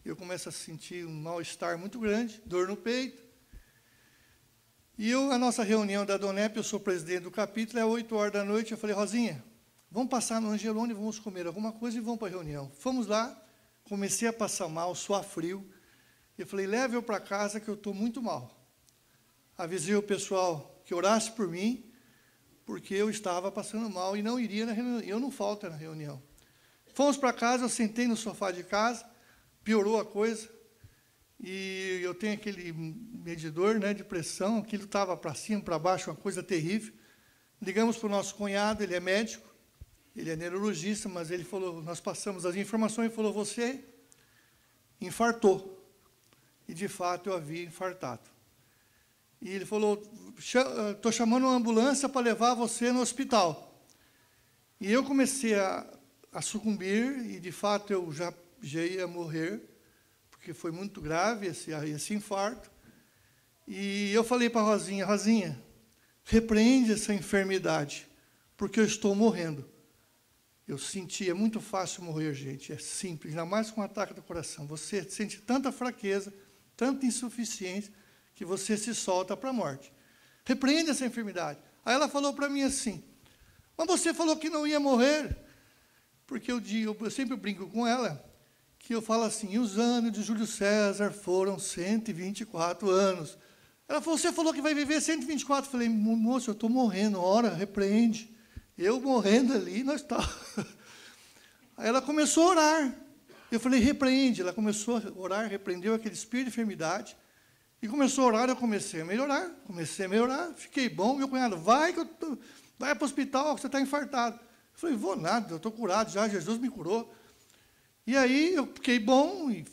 Speaker 3: eu começo a sentir um mal-estar muito grande, dor no peito. E a nossa reunião da Donep, eu sou presidente do capítulo, é 8 horas da noite, eu falei: Rosinha, vamos passar no Angelone, vamos comer alguma coisa e vamos para a reunião. Fomos lá, comecei a passar mal, suar frio. Eu falei: leve eu para casa que eu estou muito mal. Avisei o pessoal que orasse por mim, porque eu estava passando mal e não iria na reunião. Eu não falto na reunião. Fomos para casa, eu sentei no sofá de casa, piorou a coisa, e eu tenho aquele medidor, né, de pressão, aquilo estava para cima, para baixo, uma coisa terrível. Ligamos para o nosso cunhado, ele é médico, ele é neurologista, mas ele falou, nós passamos as informações, ele falou: você infartou. E, de fato, eu havia infartado. E ele falou: estou chamando uma ambulância para levar você no hospital. E eu comecei a sucumbir, e, de fato, eu já ia morrer, porque foi muito grave esse infarto. E eu falei para a Rosinha: Rosinha, repreende essa enfermidade, porque eu estou morrendo. Eu senti, é muito fácil morrer, gente, é simples, ainda mais com um ataque do coração. Você sente tanta fraqueza, tanta insuficiência, que você se solta para a morte. Repreende essa enfermidade. Aí ela falou para mim assim, mas você falou que não ia morrer, porque eu sempre brinco com ela, que eu falo assim, os anos de Júlio César foram 124 anos. Ela falou, você falou que vai viver 124. Eu falei, moço, eu estou morrendo, ora, repreende. Eu morrendo ali, nós estávamos. Aí ela começou a orar. Eu falei, repreende. Ela começou a orar, repreendeu aquele espírito de enfermidade, e começou a orar, eu comecei a melhorar, fiquei bom. Meu cunhado, vai para o hospital, você está infartado. Eu falei, vou nada, eu estou curado já, Jesus me curou. E aí eu fiquei bom, e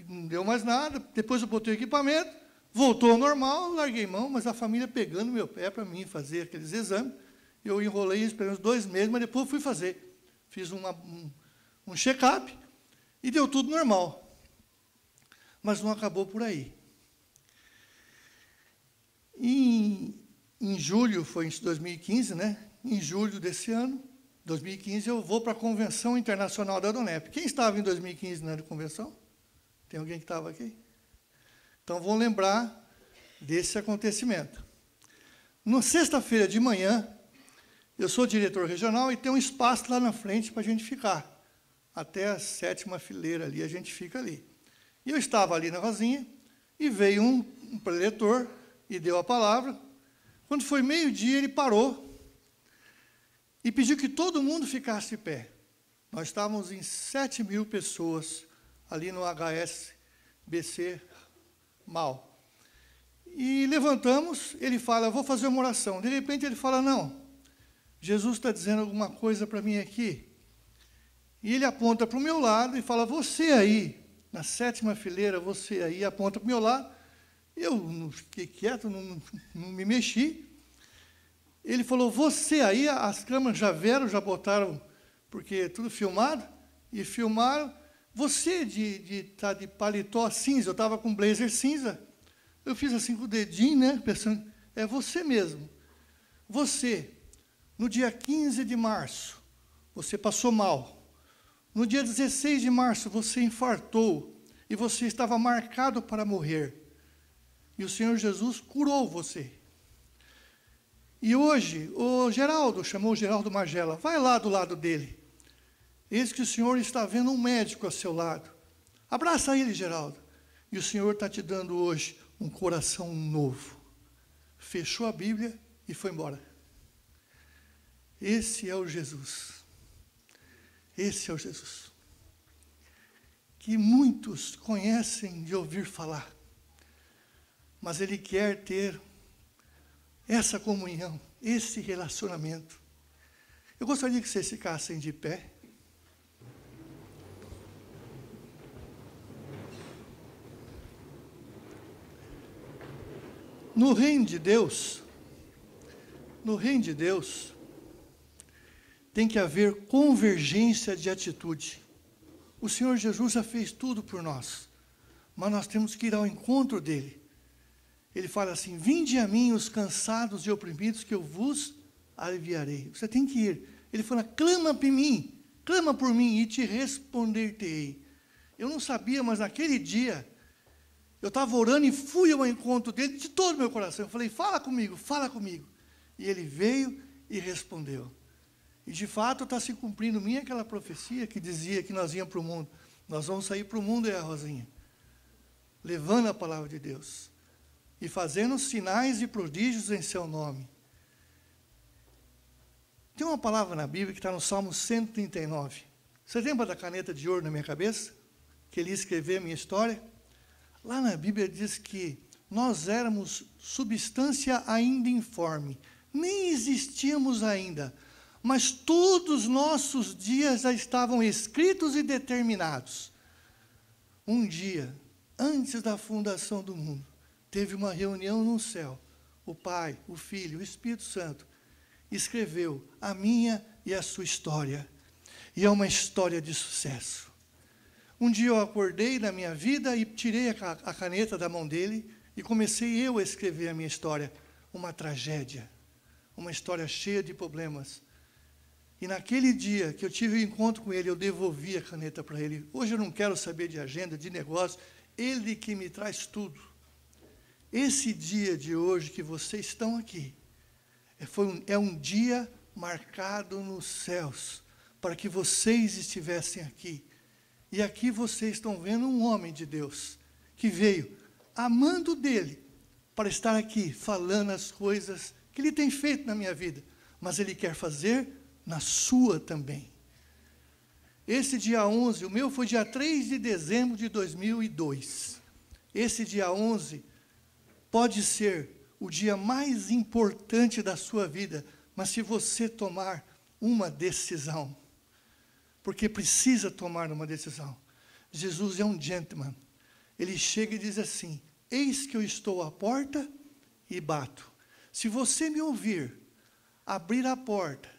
Speaker 3: não deu mais nada. Depois eu botei o equipamento, voltou ao normal, larguei mão, mas a família pegando meu pé para mim fazer aqueles exames. Eu enrolei isso pelo menos 2 meses, mas depois eu fui fazer. Fiz um check-up e deu tudo normal. Mas não acabou por aí. Em julho, foi em 2015, né? Em julho desse ano, 2015, eu vou para a Convenção Internacional da Donep. Quem estava em 2015 na convenção? Tem alguém que estava aqui? Então, vão lembrar desse acontecimento. Na sexta-feira de manhã, eu sou diretor regional e tem um espaço lá na frente para a gente ficar. Até a 7ª fileira ali, a gente fica ali. E eu estava ali na Rosinha, e veio um preletor e deu a palavra. Quando foi meio-dia, ele parou e pediu que todo mundo ficasse de pé. Nós estávamos em 7.000 pessoas ali no HSBC Mal. E levantamos, ele fala, vou fazer uma oração. De repente ele fala, não, Jesus está dizendo alguma coisa para mim aqui. E ele aponta para o meu lado e fala, você aí, na 7ª fileira, você aí, aponta para o meu lado. Eu não fiquei quieto, não me mexi. Ele falou, você aí, as câmeras já vieram, já botaram, porque é tudo filmado, e filmaram. Você tá de paletó cinza, eu estava com blazer cinza. Eu fiz assim com o dedinho, né, pensando, é você mesmo. Você, no dia 15 de março, você passou mal. No dia 16 de março, você infartou, e você estava marcado para morrer. E o Senhor Jesus curou você. E hoje, o Geraldo, chamou o Geraldo Magela, vai lá do lado dele. Eis que o Senhor está vendo um médico ao seu lado. Abraça ele, Geraldo. E o Senhor está te dando hoje um coração novo. Fechou a Bíblia e foi embora. Esse é o Jesus. Esse é o Jesus. Que muitos conhecem de ouvir falar. Mas ele quer ter essa comunhão, esse relacionamento. Eu gostaria que vocês ficassem de pé. No reino de Deus, tem que haver convergência de atitude. O Senhor Jesus já fez tudo por nós, mas nós temos que ir ao encontro dele. Ele fala assim, vinde a mim os cansados e oprimidos, que eu vos aliviarei. Você tem que ir. Ele fala, clama por mim e te responder-te-ei. Eu não sabia, mas naquele dia, eu estava orando e fui ao encontro dele de todo o meu coração. Eu falei, fala comigo. E ele veio e respondeu. E de fato está se cumprindo minha aquela profecia que dizia que nós íamos para o mundo. Nós vamos sair para o mundo, é a Rosinha, levando a palavra de Deus e fazendo sinais e prodígios em seu nome. Tem uma palavra na Bíblia que está no Salmo 139. Você lembra da caneta de ouro na minha cabeça? Que ele ia escrever a minha história? Lá na Bíblia diz que nós éramos substância ainda informe, nem existíamos ainda, mas todos os nossos dias já estavam escritos e determinados. Um dia, antes da fundação do mundo, teve uma reunião no céu. O Pai, o Filho, o Espírito Santo escreveu a minha e a sua história. E é uma história de sucesso. Um dia eu acordei na minha vida e tirei a caneta da mão dele e comecei eu a escrever a minha história. Uma tragédia, uma história cheia de problemas. E naquele dia que eu tive o encontro com ele, eu devolvi a caneta para ele. Hoje eu não quero saber de agenda, de negócio, ele que me traz tudo. Esse dia de hoje que vocês estão aqui, é um dia marcado nos céus, para que vocês estivessem aqui. E aqui vocês estão vendo um homem de Deus, que veio amando dele, para estar aqui falando as coisas que ele tem feito na minha vida, mas ele quer fazer na sua também. Esse dia 11, o meu foi dia 3 de dezembro de 2002. Esse dia 11 pode ser o dia mais importante da sua vida, mas se você tomar uma decisão, porque precisa tomar uma decisão. Jesus é um gentleman. Ele chega e diz assim: eis que eu estou à porta e bato. Se você me ouvir, abrir a porta,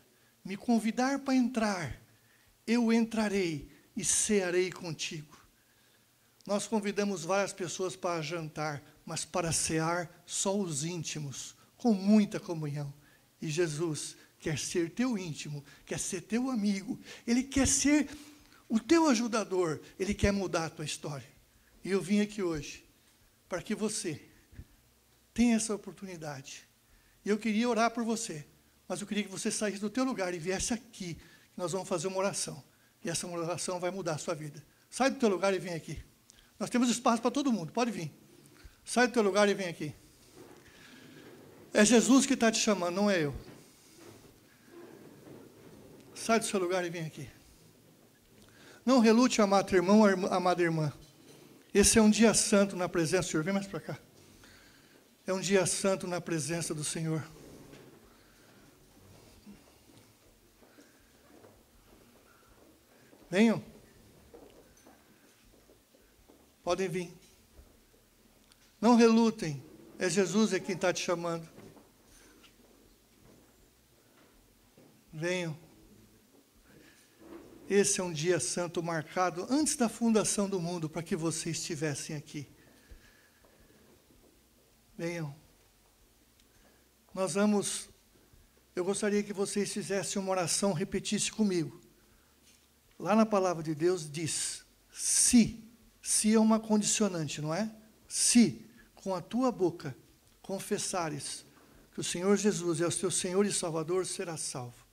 Speaker 3: me convidar para entrar, eu entrarei e cearei contigo. Nós convidamos várias pessoas para jantar, mas para cear só os íntimos, com muita comunhão. E Jesus quer ser teu íntimo, quer ser teu amigo, Ele quer ser o teu ajudador, Ele quer mudar a tua história. E eu vim aqui hoje para que você tenha essa oportunidade. E eu queria orar por você, mas eu queria que você saísse do teu lugar e viesse aqui, que nós vamos fazer uma oração. E essa oração vai mudar a sua vida. Sai do teu lugar e vem aqui. Nós temos espaço para todo mundo, pode vir. Sai do teu lugar e vem aqui. É Jesus que está te chamando, não é eu. Sai do seu lugar e vem aqui. Não relute, amado irmão, amada irmã. Esse é um dia santo na presença do Senhor. Vem mais para cá. É um dia santo na presença do Senhor. Venham. Podem vir. Não relutem. É Jesus quem está te chamando. Venham. Esse é um dia santo marcado antes da fundação do mundo, para que vocês estivessem aqui. Venham. Eu gostaria que vocês fizessem uma oração, repetissem comigo. Lá na palavra de Deus diz, se é uma condicionante, não é? Se com a tua boca confessares que o Senhor Jesus é o teu Senhor e Salvador, serás salvo.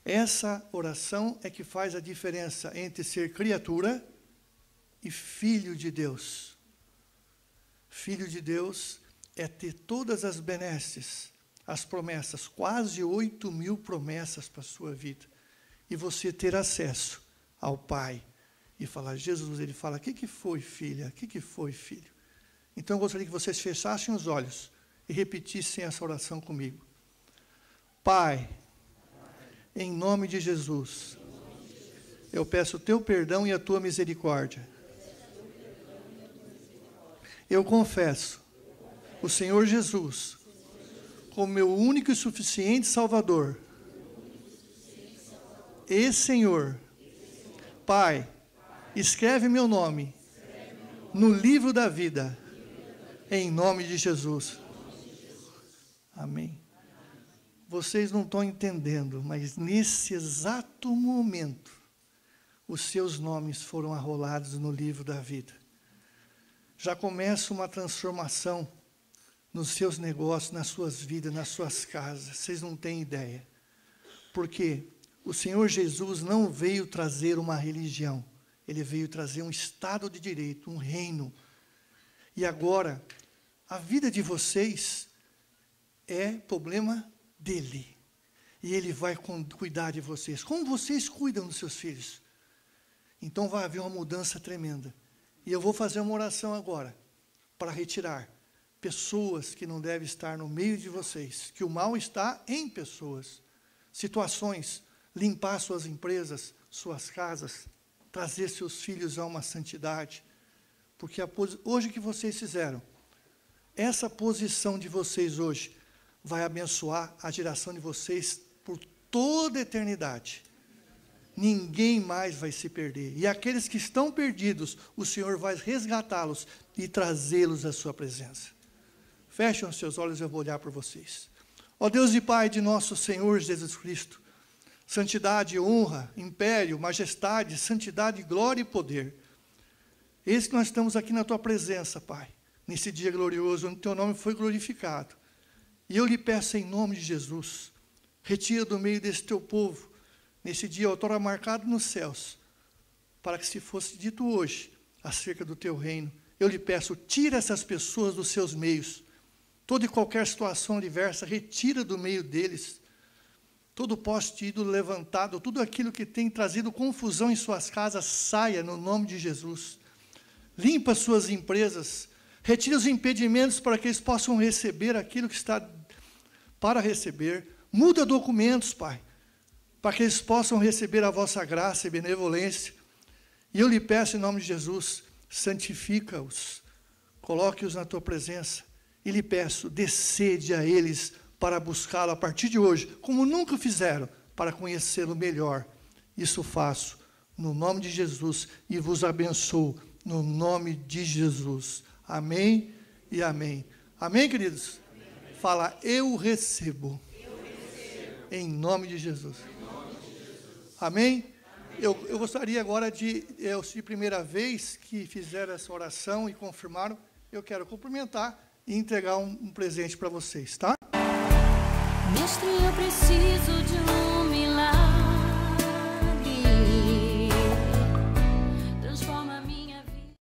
Speaker 3: Essa oração é que faz a diferença entre ser criatura e filho de Deus. Filho de Deus é ter todas as benesses, as promessas, quase 8.000 promessas para a sua vida. E você ter acesso ao Pai e falar, Jesus, Ele fala, o que foi, filha? O que foi, filho? Então, eu gostaria que vocês fechassem os olhos e repetissem essa oração comigo. Pai, em nome de Jesus, eu peço o teu perdão e a tua misericórdia. Eu confesso o Senhor Jesus como meu único e suficiente Salvador. E Senhor, Pai, escreve meu nome no livro da vida, em nome de Jesus. Amém. Vocês não estão entendendo, mas nesse exato momento, os seus nomes foram arrolados no livro da vida. Já começa uma transformação nos seus negócios, nas suas vidas, nas suas casas. Vocês não têm ideia. Porque o Senhor Jesus não veio trazer uma religião. Ele veio trazer um Estado de Direito, um reino. E agora, a vida de vocês é problema dele. E ele vai cuidar de vocês. Como vocês cuidam dos seus filhos? Então vai haver uma mudança tremenda. E eu vou fazer uma oração agora, para retirar pessoas que não devem estar no meio de vocês, que o mal está em pessoas, situações, limpar suas empresas, suas casas, trazer seus filhos a uma santidade, porque hoje que vocês fizeram, essa posição de vocês hoje, vai abençoar a geração de vocês por toda a eternidade. Ninguém mais vai se perder. E aqueles que estão perdidos, o Senhor vai resgatá-los e trazê-los à sua presença. Fechem os seus olhos, eu vou olhar por vocês. Ó Deus e Pai de nosso Senhor Jesus Cristo, Santidade, honra, império, majestade, santidade, glória e poder. Eis que nós estamos aqui na tua presença, Pai, nesse dia glorioso, onde teu nome foi glorificado. E eu lhe peço em nome de Jesus, retira do meio desse teu povo, nesse dia outrora marcado nos céus, para que se fosse dito hoje acerca do teu reino, eu lhe peço, tira essas pessoas dos seus meios, toda e qualquer situação adversa, retira do meio deles, todo poste ídolo levantado, tudo aquilo que tem trazido confusão em suas casas, saia no nome de Jesus. Limpa suas empresas, retira os impedimentos para que eles possam receber aquilo que está para receber. Muda documentos, Pai, para que eles possam receber a vossa graça e benevolência. E eu lhe peço em nome de Jesus, santifica-os, coloque-os na tua presença. E lhe peço, descede a eles para buscá-lo a partir de hoje, como nunca fizeram, para conhecê-lo melhor. Isso faço no nome de Jesus e vos abençoo no nome de Jesus. Amém e amém. Amém, queridos? Amém. Fala, eu recebo. Em nome de Jesus. Amém? Eu gostaria agora se primeira vez que fizeram essa oração e confirmaram, eu quero cumprimentar e entregar um presente para vocês, tá?
Speaker 1: Mestre, eu preciso